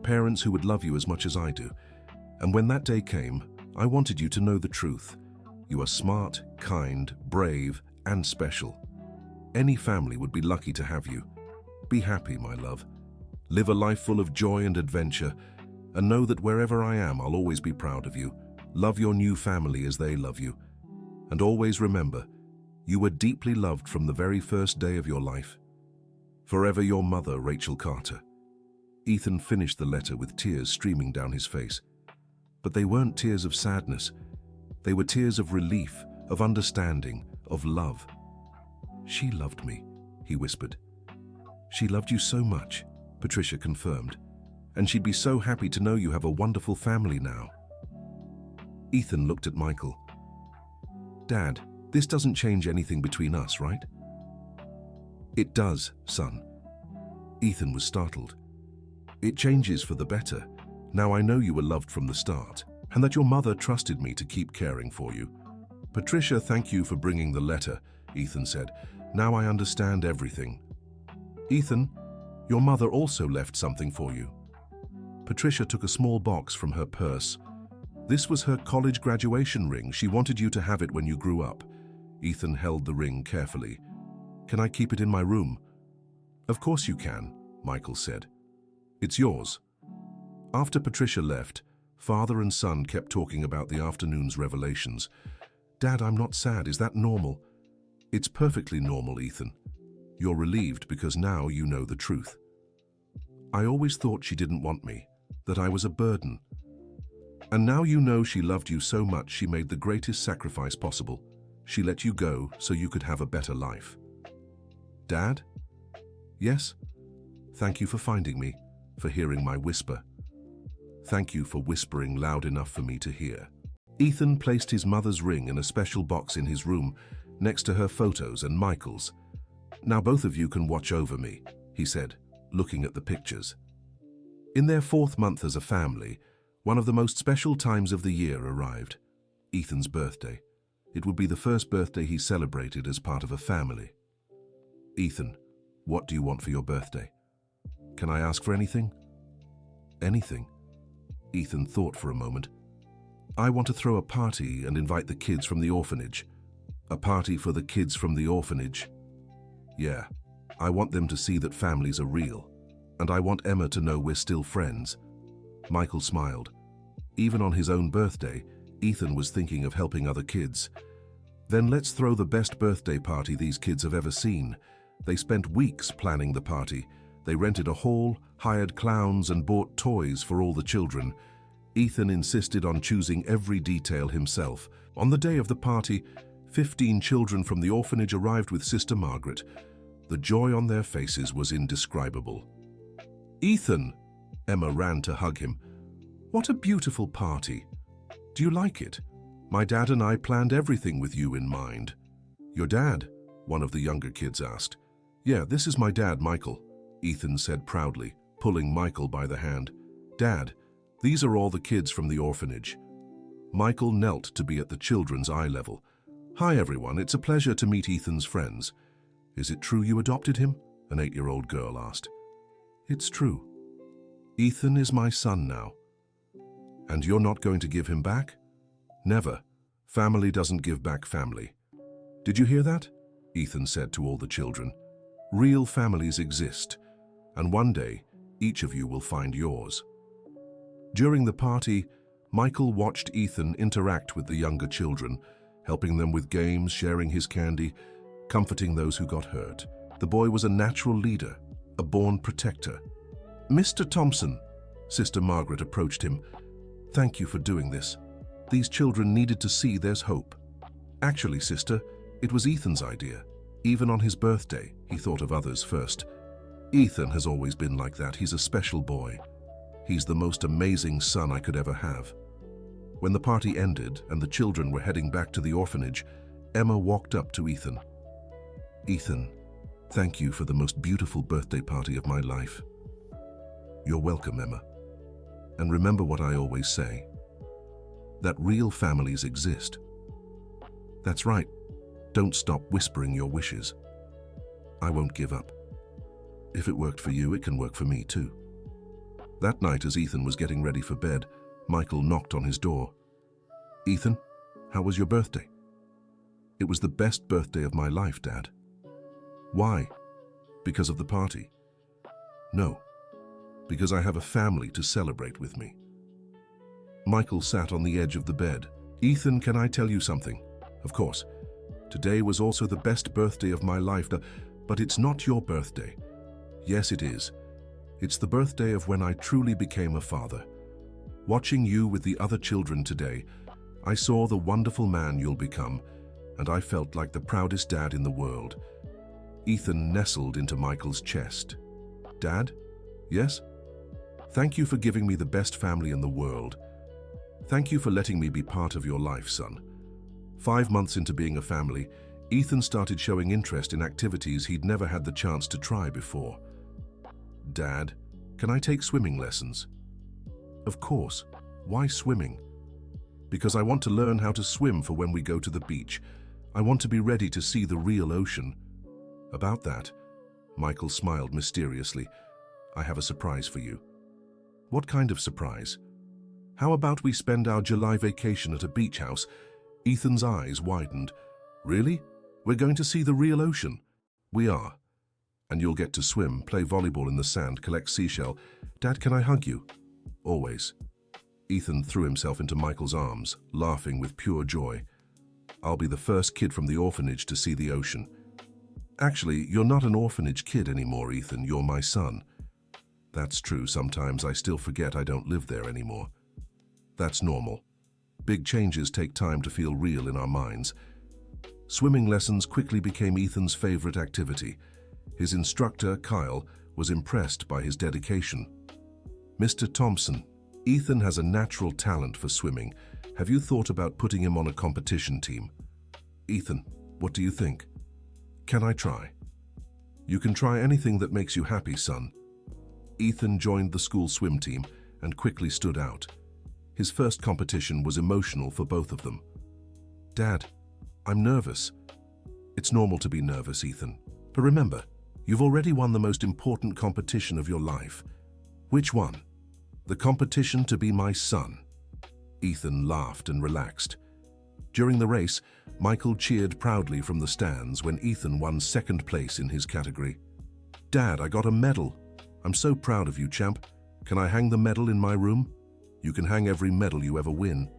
parents who would love you as much as I do. And when that day came, I wanted you to know the truth. You are smart, kind, brave, and special. Any family would be lucky to have you. Be happy, my love. Live a life full of joy and adventure, and know that wherever I am, I'll always be proud of you. Love your new family as they love you. And always remember, you were deeply loved from the very first day of your life. Forever your mother, Rachel Carter. Ethan finished the letter with tears streaming down his face. But they weren't tears of sadness. They were tears of relief, of understanding, of love. She loved me, he whispered. She loved you so much, Patricia confirmed. And she'd be so happy to know you have a wonderful family now. Ethan looked at Michael. Dad, this doesn't change anything between us, right? It does, son. Ethan was startled. It changes for the better. Now I know you were loved from the start, and that your mother trusted me to keep caring for you. Patricia, thank you for bringing the letter, Ethan said. Now I understand everything. Ethan, your mother also left something for you. Patricia took a small box from her purse. This was her college graduation ring. She wanted you to have it when you grew up. Ethan held the ring carefully. Can I keep it in my room? Of course you can, Michael said. It's yours. After Patricia left, father and son kept talking about the afternoon's revelations. Dad, I'm not sad. Is that normal? It's perfectly normal, Ethan. You're relieved because now you know the truth. I always thought she didn't want me, that I was a burden. And now you know she loved you so much she made the greatest sacrifice possible. She let you go so you could have a better life. Dad? Yes? Thank you for finding me, for hearing my whisper. Thank you for whispering loud enough for me to hear. Ethan placed his mother's ring in a special box in his room, next to her photos and Michael's. Now both of you can watch over me, he said, looking at the pictures. In their 4th month as a family, one of the most special times of the year arrived. Ethan's birthday. It would be the first birthday he celebrated as part of a family. Ethan, what do you want for your birthday? Can I ask for anything? Anything? Ethan thought for a moment. I want to throw a party and invite the kids from the orphanage. A party for the kids from the orphanage. Yeah, I want them to see that families are real. And I want Emma to know we're still friends. Michael smiled. Even on his own birthday, Ethan was thinking of helping other kids. Then let's throw the best birthday party these kids have ever seen. They spent weeks planning the party. They rented a hall, hired clowns, and bought toys for all the children. Ethan insisted on choosing every detail himself. On the day of the party, 15 children from the orphanage arrived with Sister Margaret. The joy on their faces was indescribable. Ethan! Emma ran to hug him. What a beautiful party. Do you like it? My dad and I planned everything with you in mind. Your dad? One of the younger kids asked. Yeah, this is my dad, Michael, Ethan said proudly, pulling Michael by the hand. Dad, these are all the kids from the orphanage. Michael knelt to be at the children's eye level. Hi everyone, it's a pleasure to meet Ethan's friends. Is it true you adopted him? An 8-year-old girl asked. It's true. Ethan is my son now. And you're not going to give him back? Never. Family doesn't give back family. Did you hear that? Ethan said to all the children. Real families exist, and one day, each of you will find yours. During the party, Michael watched Ethan interact with the younger children, helping them with games, sharing his candy, comforting those who got hurt. The boy was a natural leader, a born protector. Mr. Thompson, Sister Margaret approached him. Thank you for doing this. These children needed to see there's hope. Actually, sister, it was Ethan's idea. Even on his birthday, he thought of others first. Ethan has always been like that. He's a special boy. He's the most amazing son I could ever have. When the party ended and the children were heading back to the orphanage, Emma walked up to Ethan. Ethan, thank you for the most beautiful birthday party of my life. You're welcome, Emma. And remember what I always say, that real families exist. That's right. Don't stop whispering your wishes. I won't give up. If it worked for you, it can work for me too. That night, as Ethan was getting ready for bed, Michael knocked on his door. Ethan, how was your birthday? It was the best birthday of my life, Dad. Why? Because of the party? No, because I have a family to celebrate with me. Michael sat on the edge of the bed. Ethan, can I tell you something? Of course. Today was also the best birthday of my life, but it's not your birthday. Yes, it is. It's the birthday of when I truly became a father. Watching you with the other children today, I saw the wonderful man you'll become, and I felt like the proudest dad in the world. Ethan nestled into Michael's chest. Dad? Yes? Thank you for giving me the best family in the world. Thank you for letting me be part of your life, son. 5 months into being a family, Ethan started showing interest in activities he'd never had the chance to try before. Dad, can I take swimming lessons? Of course. Why swimming? Because I want to learn how to swim for when we go to the beach. I want to be ready to see the real ocean. About that, Michael smiled mysteriously. I have a surprise for you. What kind of surprise? How about we spend our July vacation at a beach house? Ethan's eyes widened. Really? We're going to see the real ocean? We are. And you'll get to swim, play volleyball in the sand, collect seashell. Dad, can I hug you? Always. Ethan threw himself into Michael's arms, laughing with pure joy. I'll be the first kid from the orphanage to see the ocean. Actually, you're not an orphanage kid anymore, Ethan. You're my son. That's true. Sometimes I still forget I don't live there anymore. That's normal. Big changes take time to feel real in our minds. Swimming lessons quickly became Ethan's favorite activity. His instructor, Kyle, was impressed by his dedication. Mr. Thompson, Ethan has a natural talent for swimming. Have you thought about putting him on a competition team? Ethan, what do you think? Can I try? You can try anything that makes you happy, son. Ethan joined the school swim team and quickly stood out. His first competition was emotional for both of them. Dad, I'm nervous. It's normal to be nervous, Ethan. But remember, you've already won the most important competition of your life. Which one? The competition to be my son. Ethan laughed and relaxed. During the race, Michael cheered proudly from the stands when Ethan won second place in his category. Dad, I got a medal. I'm so proud of you, champ. Can I hang the medal in my room? You can hang every medal you ever win.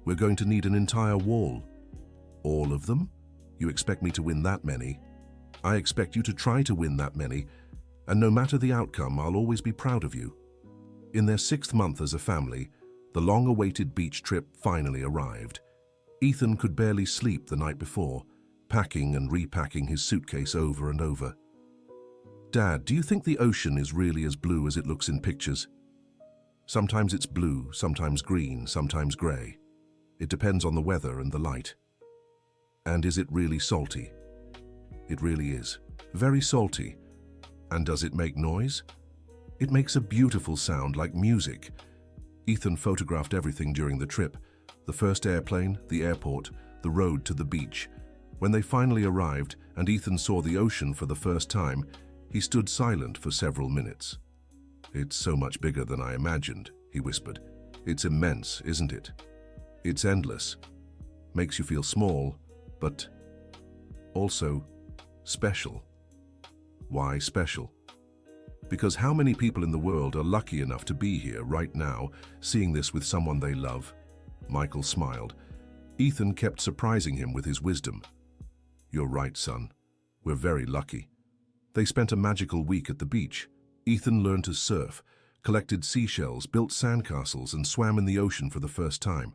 We're going to need an entire wall. All of them? You expect me to win that many? I expect you to try to win that many, and no matter the outcome, I'll always be proud of you. In their 6th month as a family, the long-awaited beach trip finally arrived. Ethan could barely sleep the night before, packing and repacking his suitcase over and over. Dad, do you think the ocean is really as blue as it looks in pictures? Sometimes it's blue, sometimes green, sometimes grey. It depends on the weather and the light. And is it really salty? It really is. Very salty. And does it make noise? It makes a beautiful sound like music. Ethan photographed everything during the trip. The first airplane, the airport, the road to the beach. When they finally arrived and Ethan saw the ocean for the first time, he stood silent for several minutes. It's so much bigger than I imagined, he whispered. It's immense, isn't it? It's endless. Makes you feel small, but also special. Why special? Because how many people in the world are lucky enough to be here right now, seeing this with someone they love? Michael smiled. Ethan kept surprising him with his wisdom. You're right, son. We're very lucky. They spent a magical week at the beach. Ethan learned to surf, collected seashells, built sandcastles, and swam in the ocean for the first time.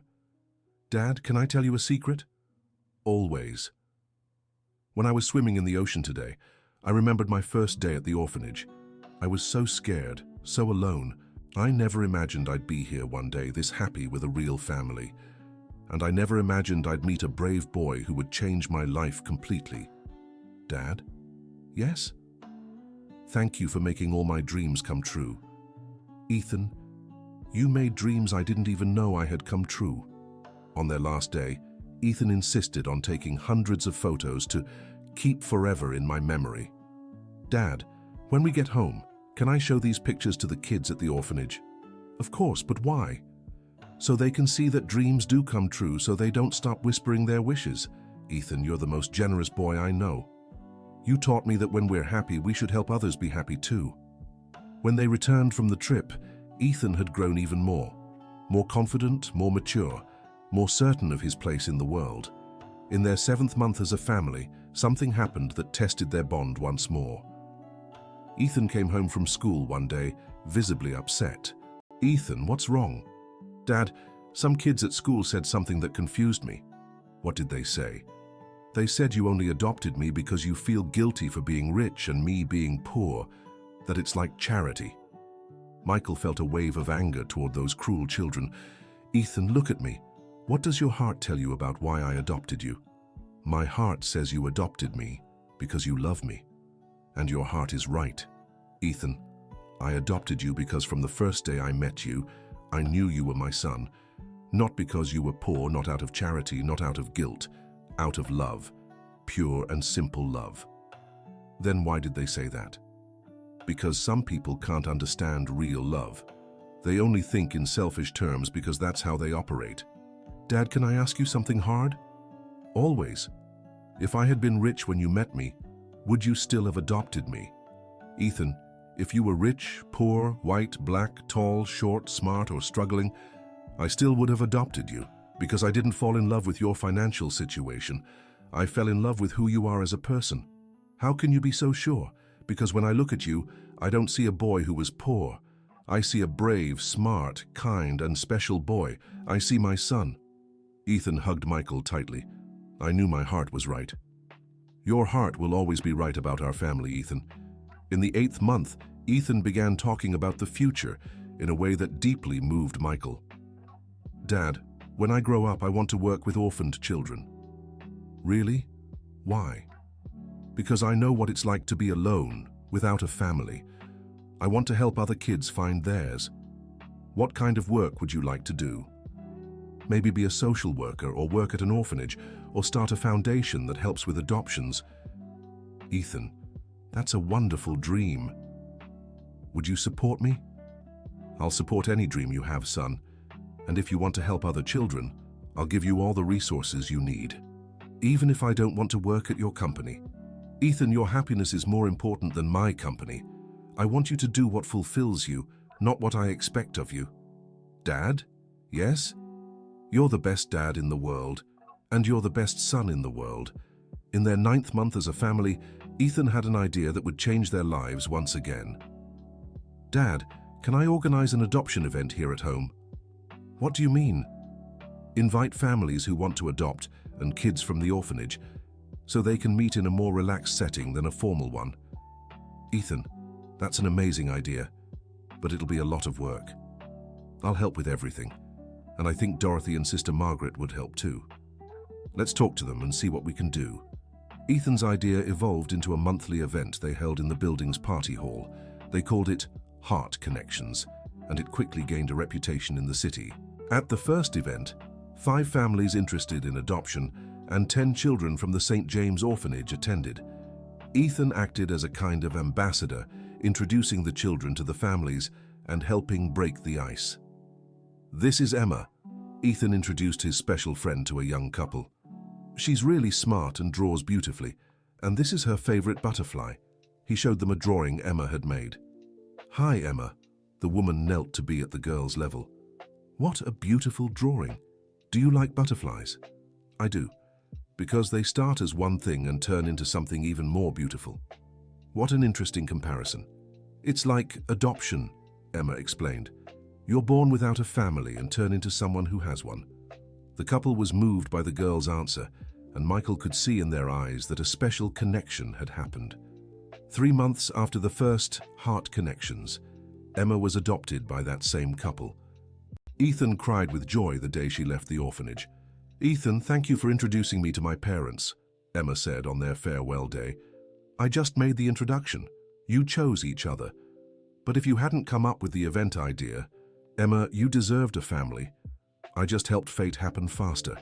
Dad, can I tell you a secret? Always. When I was swimming in the ocean today, I remembered my first day at the orphanage. I was so scared, so alone. I never imagined I'd be here one day this happy with a real family. And I never imagined I'd meet a brave boy who would change my life completely. Dad? Yes? Thank you for making all my dreams come true. Ethan, you made dreams I didn't even know I had come true. On their last day, Ethan insisted on taking hundreds of photos to keep forever in my memory. Dad, when we get home, can I show these pictures to the kids at the orphanage? Of course, but why? So they can see that dreams do come true, so they don't stop whispering their wishes. Ethan, you're the most generous boy I know. You taught me that when we're happy, we should help others be happy too. When they returned from the trip, Ethan had grown even more confident, more mature, more certain of his place in the world. In their 7th month as a family, something happened that tested their bond once more. Ethan came home from school one day, visibly upset. Ethan, what's wrong? Dad, some kids at school said something that confused me. What did they say? They said you only adopted me because you feel guilty for being rich and me being poor, that it's like charity. Michael felt a wave of anger toward those cruel children. Ethan, look at me. What does your heart tell you about why I adopted you? My heart says you adopted me because you love me. And your heart is right. Ethan, I adopted you because from the first day I met you, I knew you were my son. Not because you were poor, not out of charity, not out of guilt, out of love, pure and simple love. Then why did they say that? Because some people can't understand real love. They only think in selfish terms because that's how they operate. Dad, can I ask you something hard? Always. If I had been rich when you met me, would you still have adopted me? Ethan, if you were rich, poor, white, black, tall, short, smart, or struggling, I still would have adopted you, because I didn't fall in love with your financial situation. I fell in love with who you are as a person. How can you be so sure? Because when I look at you, I don't see a boy who was poor. I see a brave, smart, kind, and special boy. I see my son. Ethan hugged Michael tightly. I knew my heart was right. Your heart will always be right about our family, Ethan. In the 8th month, Ethan began talking about the future in a way that deeply moved Michael. Dad, when I grow up, I want to work with orphaned children. Really? Why? Because I know what it's like to be alone, without a family. I want to help other kids find theirs. What kind of work would you like to do? Maybe be a social worker or work at an orphanage or start a foundation that helps with adoptions. Ethan, that's a wonderful dream. Would you support me? I'll support any dream you have, son. And if you want to help other children, I'll give you all the resources you need. Even if I don't want to work at your company. Ethan, your happiness is more important than my company. I want you to do what fulfills you, not what I expect of you. Dad? Yes? You're the best dad in the world, and you're the best son in the world. In their 9th month as a family, Ethan had an idea that would change their lives once again. Dad, can I organize an adoption event here at home? What do you mean? Invite families who want to adopt and kids from the orphanage, so they can meet in a more relaxed setting than a formal one. Ethan, that's an amazing idea, but it'll be a lot of work. I'll help with everything, and I think Dorothy and Sister Margaret would help too. Let's talk to them and see what we can do. Ethan's idea evolved into a monthly event they held in the building's party hall. They called it Heart Connections, and it quickly gained a reputation in the city. At the first event, 5 families interested in adoption and 10 children from the St. James Orphanage attended. Ethan acted as a kind of ambassador, introducing the children to the families and helping break the ice. This is Emma. Ethan introduced his special friend to a young couple. She's really smart and draws beautifully, and this is her favorite butterfly. He showed them a drawing Emma had made. Hi, Emma. The woman knelt to be at the girl's level. What a beautiful drawing. Do you like butterflies? I do, because they start as one thing and turn into something even more beautiful. What an interesting comparison. It's like adoption, Emma explained. You're born without a family and turn into someone who has one. The couple was moved by the girl's answer, and Michael could see in their eyes that a special connection had happened. 3 months after the first Heart Connections, Emma was adopted by that same couple. Ethan cried with joy the day she left the orphanage. Ethan, thank you for introducing me to my parents, Emma said on their farewell day. I just made the introduction. You chose each other. But if you hadn't come up with the event idea, Emma, you deserved a family. I just helped fate happen faster.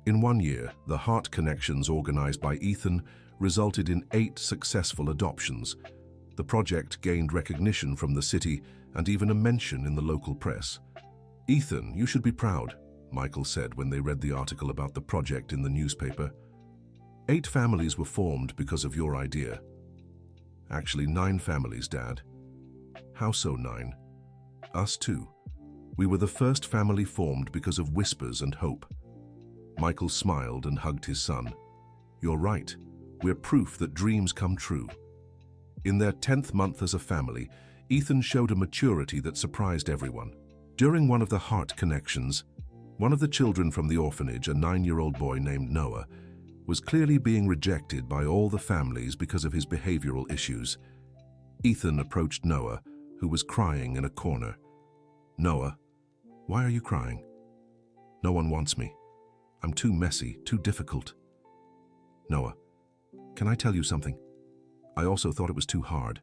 In 1 year, the Heart Connections organized by Ethan resulted in 8 successful adoptions. The project gained recognition from the city and even a mention in the local press. Ethan, you should be proud, Michael said when they read the article about the project in the newspaper. 8 families were formed because of your idea. Actually, 9 families, Dad. How so 9? Us too. We were the first family formed because of whispers and hope. Michael smiled and hugged his son. You're right. We're proof that dreams come true. In their 10th month as a family, Ethan showed a maturity that surprised everyone. During one of the Heart Connections, one of the children from the orphanage, a 9-year-old boy named Noah, was clearly being rejected by all the families because of his behavioral issues. Ethan approached Noah, who was crying in a corner. Noah, why are you crying? No one wants me. I'm too messy, too difficult. Noah, can I tell you something? I also thought it was too hard.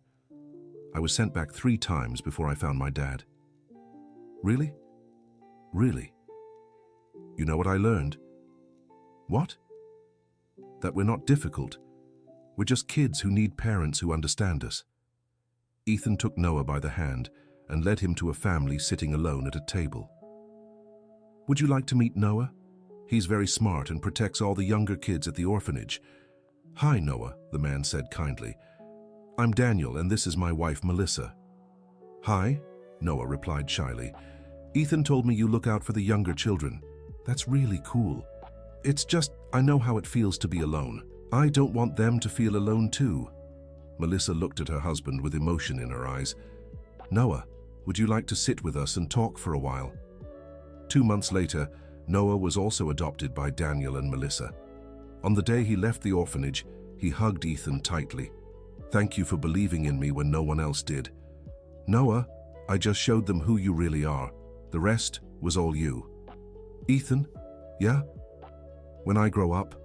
I was sent back 3 times before I found my dad. Really? Really? You know what I learned? What? That we're not difficult. We're just kids who need parents who understand us. Ethan took Noah by the hand and led him to a family sitting alone at a table. Would you like to meet Noah? He's very smart and protects all the younger kids at the orphanage. Hi, Noah, the man said kindly. I'm Daniel, and this is my wife, Melissa. Hi, Noah replied shyly. Ethan told me you look out for the younger children. That's really cool. It's just, I know how it feels to be alone. I don't want them to feel alone too. Melissa looked at her husband with emotion in her eyes. Noah, would you like to sit with us and talk for a while? 2 months later, Noah was also adopted by Daniel and Melissa. On the day he left the orphanage, he hugged Ethan tightly. Thank you for believing in me when no one else did. Noah, I just showed them who you really are. The rest was all you. Ethan, yeah? When I grow up,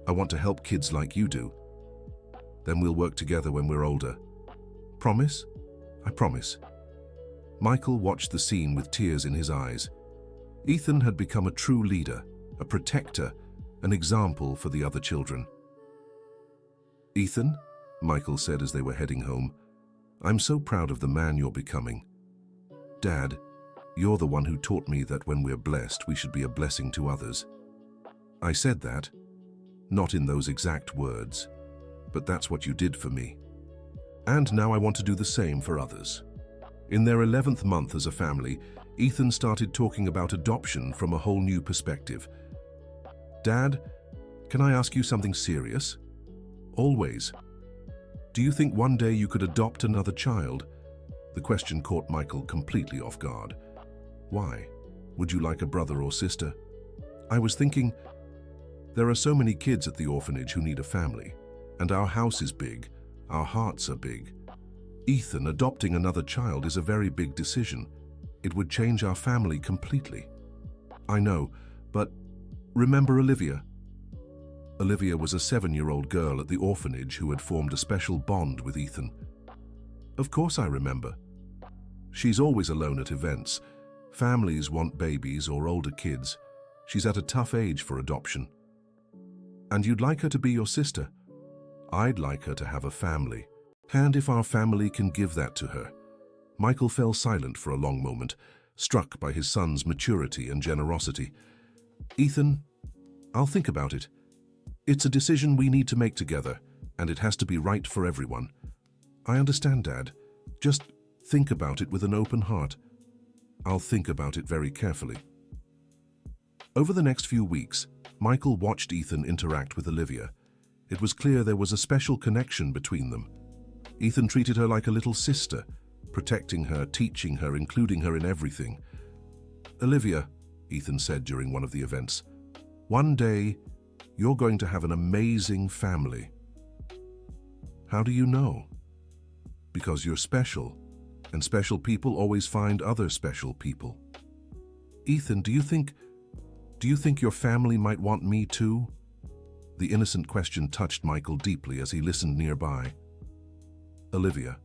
I want to help kids like you do. Then we'll work together when we're older. Promise? I promise. Michael watched the scene with tears in his eyes. Ethan had become a true leader, a protector, an example for the other children. "Ethan," Michael said as they were heading home, "I'm so proud of the man you're becoming. Dad, you're the one who taught me that when we're blessed, we should be a blessing to others." I said that, not in those exact words, but that's what you did for me. And now I want to do the same for others. In their 11th month as a family, Ethan started talking about adoption from a whole new perspective. "Dad, can I ask you something serious?" "Always." "Do you think one day you could adopt another child?" The question caught Michael completely off guard. "Why? Would you like a brother or sister?" "I was thinking, there are so many kids at the orphanage who need a family, and our house is big, our hearts are big. Ethan, adopting another child is a very big decision. It would change our family completely." "I know, but remember Olivia?" Olivia was a 7-year-old girl at the orphanage who had formed a special bond with Ethan. "Of course I remember. She's always alone at events. Families want babies or older kids. She's at a tough age for adoption." "And you'd like her to be your sister?" "I'd like her to have a family. And if our family can give that to her." Michael fell silent for a long moment, struck by his son's maturity and generosity. "Ethan, I'll think about it. It's a decision we need to make together, and it has to be right for everyone." "I understand, Dad. Just think about it with an open heart." "I'll think about it very carefully." Over the next few weeks, Michael watched Ethan interact with Olivia. It was clear there was a special connection between them. Ethan treated her like a little sister, protecting her, teaching her, including her in everything. "Olivia," Ethan said during one of the events, "one day you're going to have an amazing family." "How do you know?" "Because you're special, and special people always find other special people." "Ethan, do you think your family might want me too?" The innocent question touched Michael deeply as he listened nearby. "Olivia,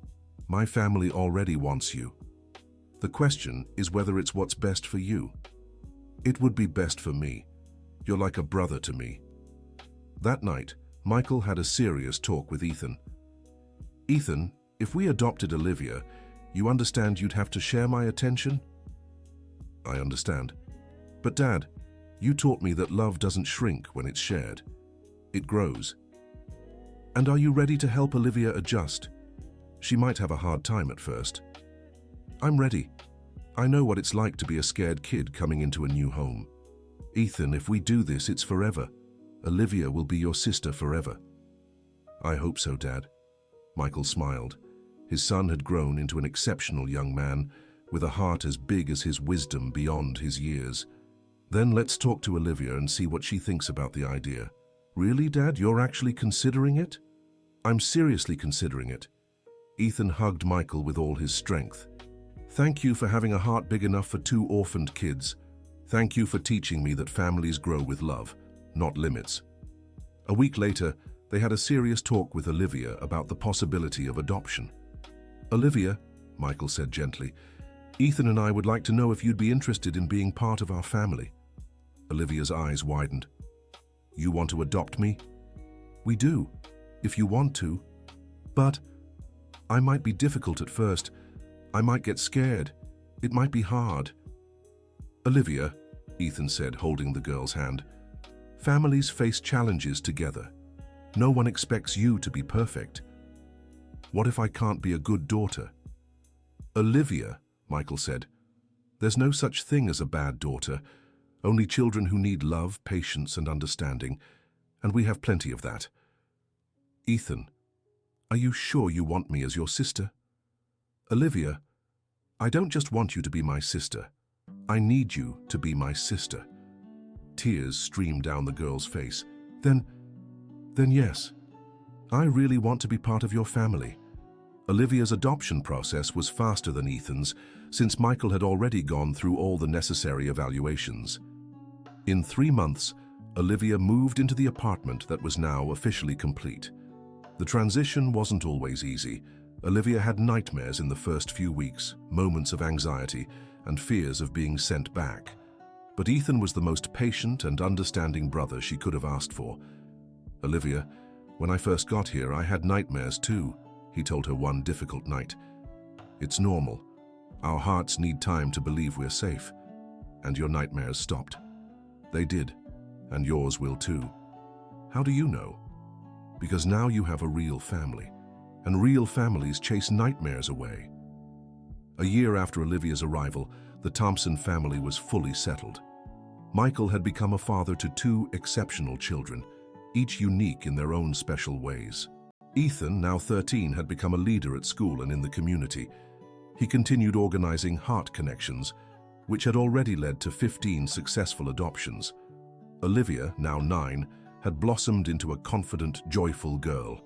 my family already wants you. The question is whether it's what's best for you." "It would be best for me. You're like a brother to me." That night, Michael had a serious talk with Ethan. "Ethan, if we adopted Olivia, you understand you'd have to share my attention?" "I understand. But Dad, you taught me that love doesn't shrink when it's shared. It grows. And are you ready to help Olivia adjust? She might have a hard time at first." "I'm ready. I know what it's like to be a scared kid coming into a new home. Ethan, if we do this, it's forever. Olivia will be your sister forever." "I hope so, Dad." Michael smiled. His son had grown into an exceptional young man, with a heart as big as his wisdom beyond his years. "Then let's talk to Olivia and see what she thinks about the idea." "Really, Dad, you're actually considering it?" "I'm seriously considering it." Ethan hugged Michael with all his strength. "Thank you for having a heart big enough for 2 orphaned kids. Thank you for teaching me that families grow with love, not limits." A week later, they had a serious talk with Olivia about the possibility of adoption. "Olivia," Michael said gently, "Ethan and I would like to know if you'd be interested in being part of our family." Olivia's eyes widened. "You want to adopt me?" "We do, if you want to. But I might be difficult at first. I might get scared. It might be hard." "Olivia," Ethan said, holding the girl's hand, "families face challenges together. No one expects you to be perfect. What if I can't be a good daughter?" "Olivia," Michael said, "there's no such thing as a bad daughter, only children who need love, patience, and understanding, and we have plenty of that." "Ethan, are you sure you want me as your sister?" "Olivia, I don't just want you to be my sister. I need you to be my sister." Tears streamed down the girl's face. Then yes, I really want to be part of your family." Olivia's adoption process was faster than Ethan's, since Michael had already gone through all the necessary evaluations. In 3 months, Olivia moved into the apartment that was now officially complete. The transition wasn't always easy. Olivia had nightmares in the first few weeks, moments of anxiety, and fears of being sent back. But Ethan was the most patient and understanding brother she could have asked for. "Olivia, when I first got here, I had nightmares too," he told her one difficult night. "It's normal. Our hearts need time to believe we're safe. And your nightmares stopped. They did, and yours will too. How do you know? Because now you have a real family, and real families chase nightmares away." A year after Olivia's arrival, the Thompson family was fully settled. Michael had become a father to two exceptional children, each unique in their own special ways. Ethan, now 13, had become a leader at school and in the community. He continued organizing heart connections, which had already led to 15 successful adoptions. Olivia, now 9, had blossomed into a confident, joyful girl.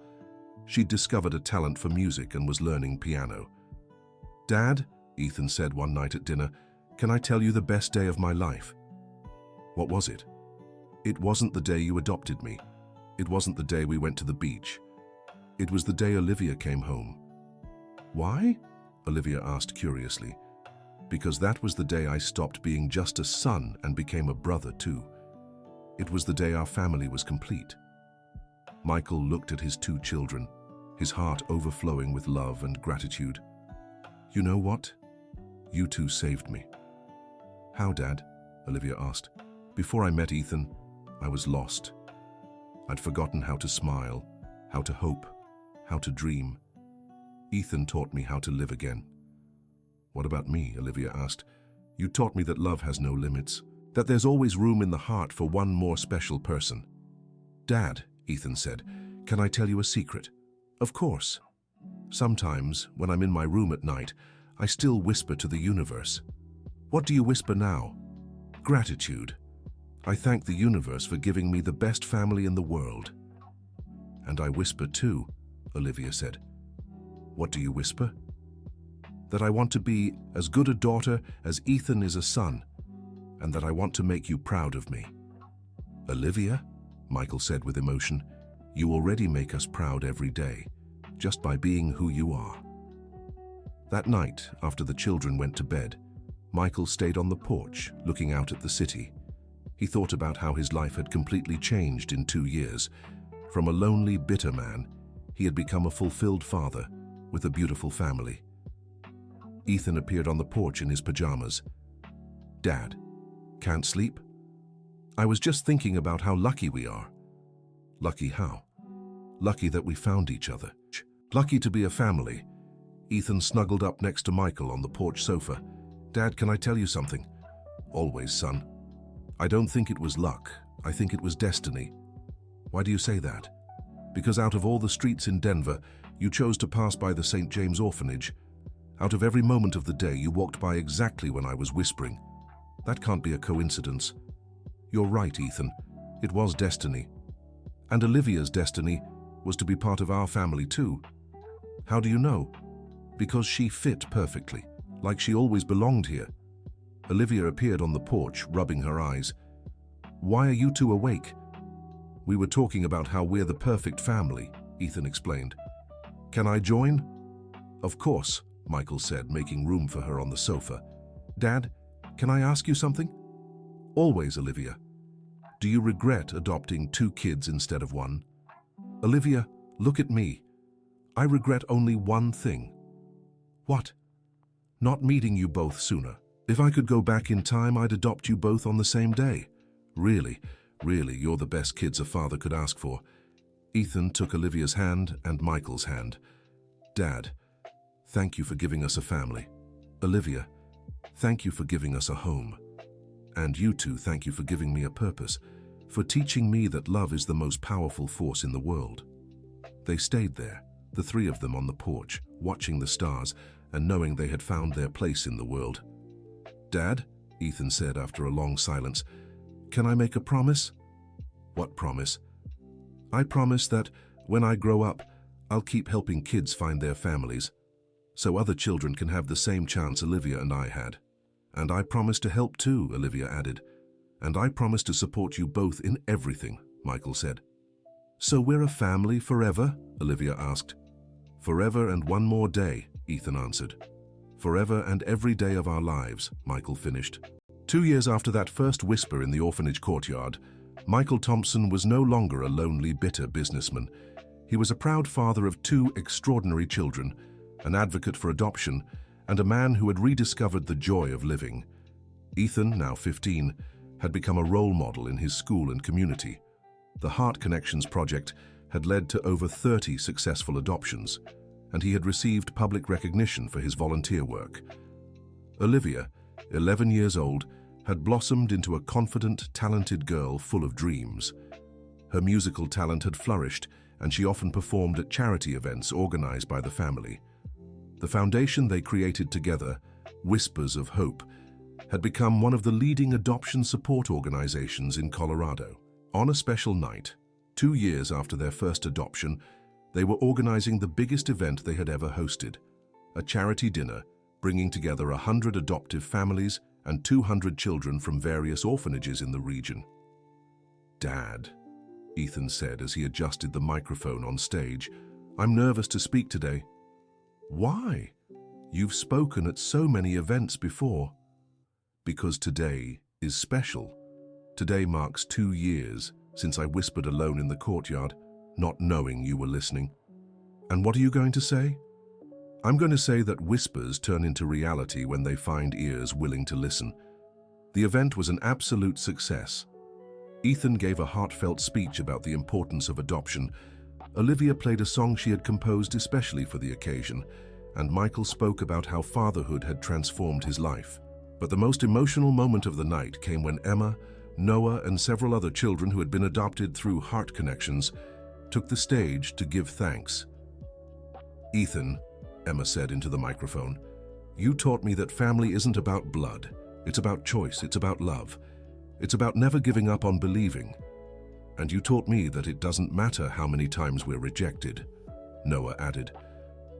She'd discovered a talent for music and was learning piano. "Dad," Ethan said one night at dinner, "can I tell you the best day of my life?" "What was it?" "It wasn't the day you adopted me. It wasn't the day we went to the beach. It was the day Olivia came home." "Why?" Olivia asked curiously. "Because that was the day I stopped being just a son and became a brother too. It was the day our family was complete." Michael looked at his two children, his heart overflowing with love and gratitude. "You know what? You two saved me." "How, Dad?" Olivia asked. "Before I met Ethan, I was lost. I'd forgotten how to smile, how to hope, how to dream. Ethan taught me how to live again." "What about me?" Olivia asked. "You taught me that love has no limits, that there's always room in the heart for one more special person." "Dad," Ethan said, "can I tell you a secret?" "Of course." "Sometimes, when I'm in my room at night, I still whisper to the universe." "What do you whisper now?" "Gratitude. I thank the universe for giving me the best family in the world." "And I whisper too," Olivia said. "What do you whisper?" "That I want to be as good a daughter as Ethan is a son, and that I want to make you proud of me." "Olivia," Michael said with emotion, "you already make us proud every day, just by being who you are." That night, after the children went to bed, Michael stayed on the porch, looking out at the city. He thought about how his life had completely changed in 2 years. From a lonely, bitter man, he had become a fulfilled father with a beautiful family. Ethan appeared on the porch in his pajamas. "Dad, can't sleep?" "I was just thinking about how lucky we are." "Lucky how?" "Lucky that we found each other. Lucky to be a family." Ethan snuggled up next to Michael on the porch sofa. "Dad, can I tell you something?" "Always, son." "I don't think it was luck. I think it was destiny." "Why do you say that?" "Because out of all the streets in Denver, you chose to pass by the St. James orphanage. Out of every moment of the day, you walked by exactly when I was whispering. That can't be a coincidence." "You're right, Ethan. It was destiny. And Olivia's destiny was to be part of our family too." "How do you know?" "Because she fit perfectly, like she always belonged here." Olivia appeared on the porch, rubbing her eyes. "Why are you two awake?" "We were talking about how we're the perfect family," Ethan explained. "Can I join?" "Of course," Michael said, making room for her on the sofa. "Dad, can I ask you something?" "Always, Olivia." "Do you regret adopting 2 kids instead of 1? "Olivia, look at me. I regret only one thing." "What?" "Not meeting you both sooner. If I could go back in time, I'd adopt you both on the same day. Really, you're the best kids a father could ask for." Ethan took Olivia's hand and Michael's hand. "Dad, thank you for giving us a family. Olivia, thank you for giving us a home. And you two, thank you for giving me a purpose, for teaching me that love is the most powerful force in the world." They stayed there, the 3 of them on the porch, watching the stars and knowing they had found their place in the world. "Dad," Ethan said after a long silence, "can I make a promise?" "What promise?" "I promise that, when I grow up, I'll keep helping kids find their families, so other children can have the same chance Olivia and I had. And I promise to help too," Olivia added. "And I promise to support you both in everything," Michael said. "So we're a family forever?" Olivia asked. "Forever and one more day," Ethan answered. "Forever and every day of our lives," Michael finished. 2 years after that first whisper in the orphanage courtyard, Michael Thompson was no longer a lonely, bitter businessman. He was a proud father of 2 extraordinary children, an advocate for adoption, and a man who had rediscovered the joy of living. Ethan, now 15, had become a role model in his school and community. The Heart Connections project had led to over 30 successful adoptions, and he had received public recognition for his volunteer work. Olivia, 11 years old, had blossomed into a confident, talented girl full of dreams. Her musical talent had flourished, and she often performed at charity events organized by the family. The foundation they created together, Whispers of Hope, had become one of the leading adoption support organizations in Colorado. On a special night, 2 years after their first adoption, they were organizing the biggest event they had ever hosted, a charity dinner bringing together 100 adoptive families and 200 children from various orphanages in the region. "Dad," Ethan said as he adjusted the microphone on stage, "I'm nervous to speak today." "Why? You've spoken at so many events before." "Because today is special. Today marks 2 years since I whispered alone in the courtyard, not knowing you were listening." "And what are you going to say?" "I'm going to say that whispers turn into reality when they find ears willing to listen." The event was an absolute success. Ethan gave a heartfelt speech about the importance of adoption. Olivia played a song she had composed especially for the occasion, and Michael spoke about how fatherhood had transformed his life. But the most emotional moment of the night came when Emma, Noah, and several other children who had been adopted through Heart Connections took the stage to give thanks. "Ethan," Emma said into the microphone, "you taught me that family isn't about blood. It's about choice, it's about love. It's about never giving up on believing. And you taught me that it doesn't matter how many times we're rejected." Noah added,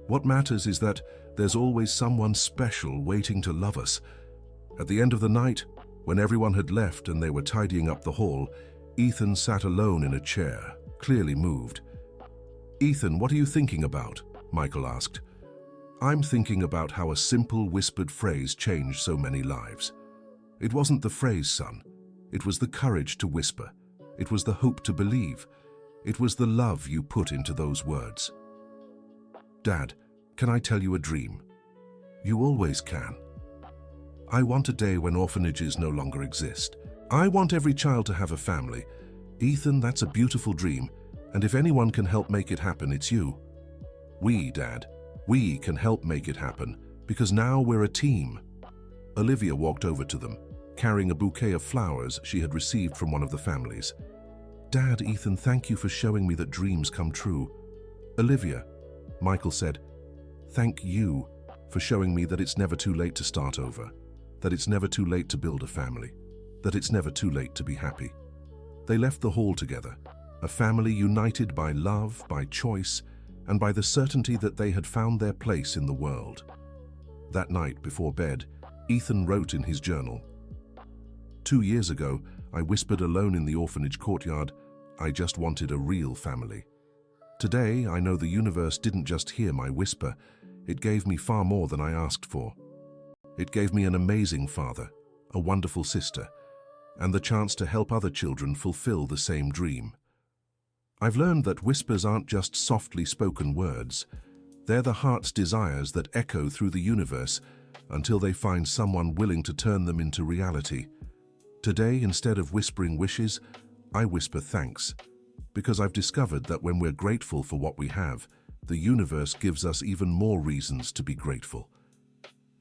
"What matters is that there's always someone special waiting to love us." At the end of the night, when everyone had left and they were tidying up the hall, Ethan sat alone in a chair, clearly moved. "Ethan, what are you thinking about?" Michael asked. "I'm thinking about how a simple whispered phrase changed so many lives. It wasn't the phrase, son. It was the courage to whisper. It was the hope to believe. It was the love you put into those words." "Dad, can I tell you a dream?" "You always can." "I want a day when orphanages no longer exist. I want every child to have a family. Ethan, that's a beautiful dream, and if anyone can help make it happen, it's you." "We, Dad, we can help make it happen, because now we're a team." Olivia walked over to them, carrying a bouquet of flowers she had received from one of the families. "Dad, Ethan, thank you for showing me that dreams come true." "Olivia," Michael said, "thank you for showing me that it's never too late to start over, that it's never too late to build a family, that it's never too late to be happy." They left the hall together, a family united by love, by choice, and by the certainty that they had found their place in the world. That night, before bed, Ethan wrote in his journal, "2 years ago, I whispered alone in the orphanage courtyard, I just wanted a real family. Today, I know the universe didn't just hear my whisper, it gave me far more than I asked for. It gave me an amazing father, a wonderful sister, and the chance to help other children fulfill the same dream. I've learned that whispers aren't just softly spoken words. They're the heart's desires that echo through the universe until they find someone willing to turn them into reality. Today, instead of whispering wishes, I whisper thanks, because I've discovered that when we're grateful for what we have, the universe gives us even more reasons to be grateful.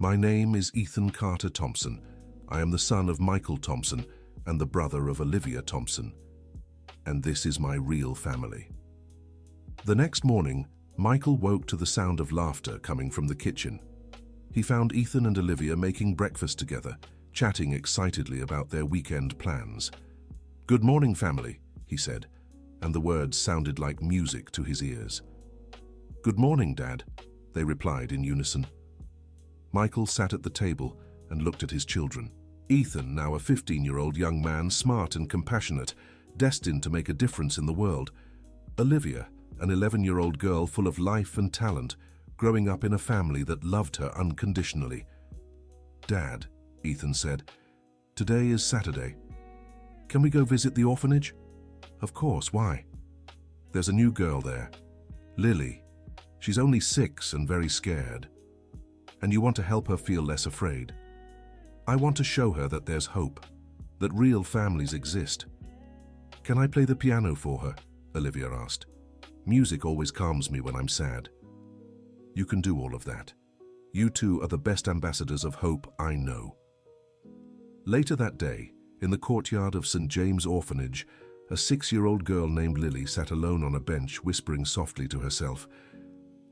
My name is Ethan Carter Thompson. I am the son of Michael Thompson and the brother of Olivia Thompson. And this is my real family." The next morning, Michael woke to the sound of laughter coming from the kitchen. He found Ethan and Olivia making breakfast together, chatting excitedly about their weekend plans. "Good morning, family," he said, and the words sounded like music to his ears. "Good morning, Dad," they replied in unison. Michael sat at the table and looked at his children. Ethan, now a 15-year-old young man, smart and compassionate, destined to make a difference in the world. Olivia, an 11-year-old girl full of life and talent, growing up in a family that loved her unconditionally. "Dad," Ethan said, Today is Saturday. Can we go visit the orphanage? Of course, why? There's a new girl there, Lily. She's only 6 and very scared. And you want to help her feel less afraid. I want to show her that there's hope, that real families exist. Can I play the piano for her? Olivia asked. Music always calms me when I'm sad. You can do all of that. You two are the best ambassadors of hope I know. Later that day, in the courtyard of St. James Orphanage, a 6-year-old girl named Lily sat alone on a bench, whispering softly to herself,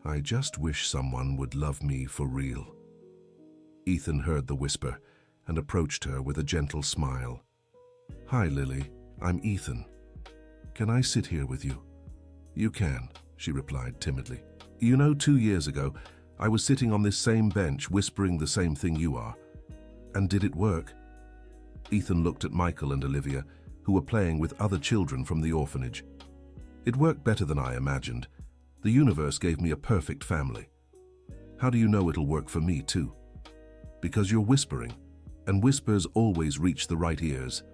"I just wish someone would love me for real." Ethan heard the whisper and approached her with a gentle smile. "Hi, Lily. I'm Ethan. Can I sit here with you?" "You can," she replied timidly. "You know, 2 years ago, I was sitting on this same bench whispering the same thing you are. And did it work?" Ethan looked at Michael and Olivia, who were playing with other children from the orphanage. "It worked better than I imagined. The universe gave me a perfect family. How do you know it'll work for me too?" "Because you're whispering, and whispers always reach the right ears."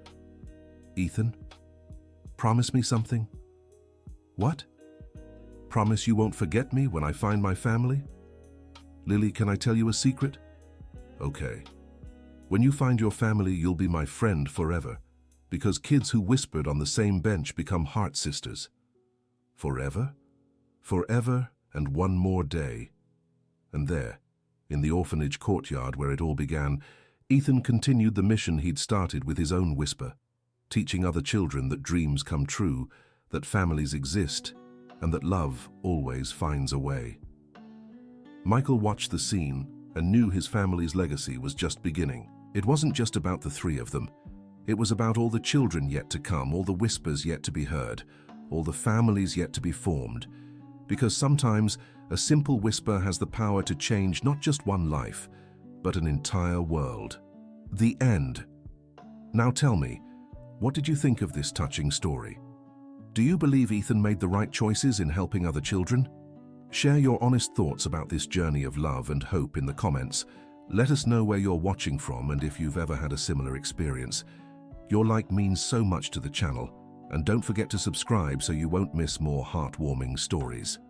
"Ethan, promise me something." "What?" "Promise you won't forget me when I find my family?" "Lily, can I tell you a secret?" "Okay. When you find your family, you'll be my friend forever, because kids who whispered on the same bench become heart sisters." "Forever?" "Forever and one more day." And there, in the orphanage courtyard where it all began, Ethan continued the mission he'd started with his own whisper, teaching other children that dreams come true, that families exist, and that love always finds a way. Michael watched the scene and knew his family's legacy was just beginning. It wasn't just about the 3 of them. It was about all the children yet to come, all the whispers yet to be heard, all the families yet to be formed. Because sometimes a simple whisper has the power to change not just one life, but an entire world. The end. Now tell me, what did you think of this touching story? Do you believe Ethan made the right choices in helping other children? Share your honest thoughts about this journey of love and hope in the comments. Let us know where you're watching from and if you've ever had a similar experience. Your like means so much to the channel, and don't forget to subscribe so you won't miss more heartwarming stories.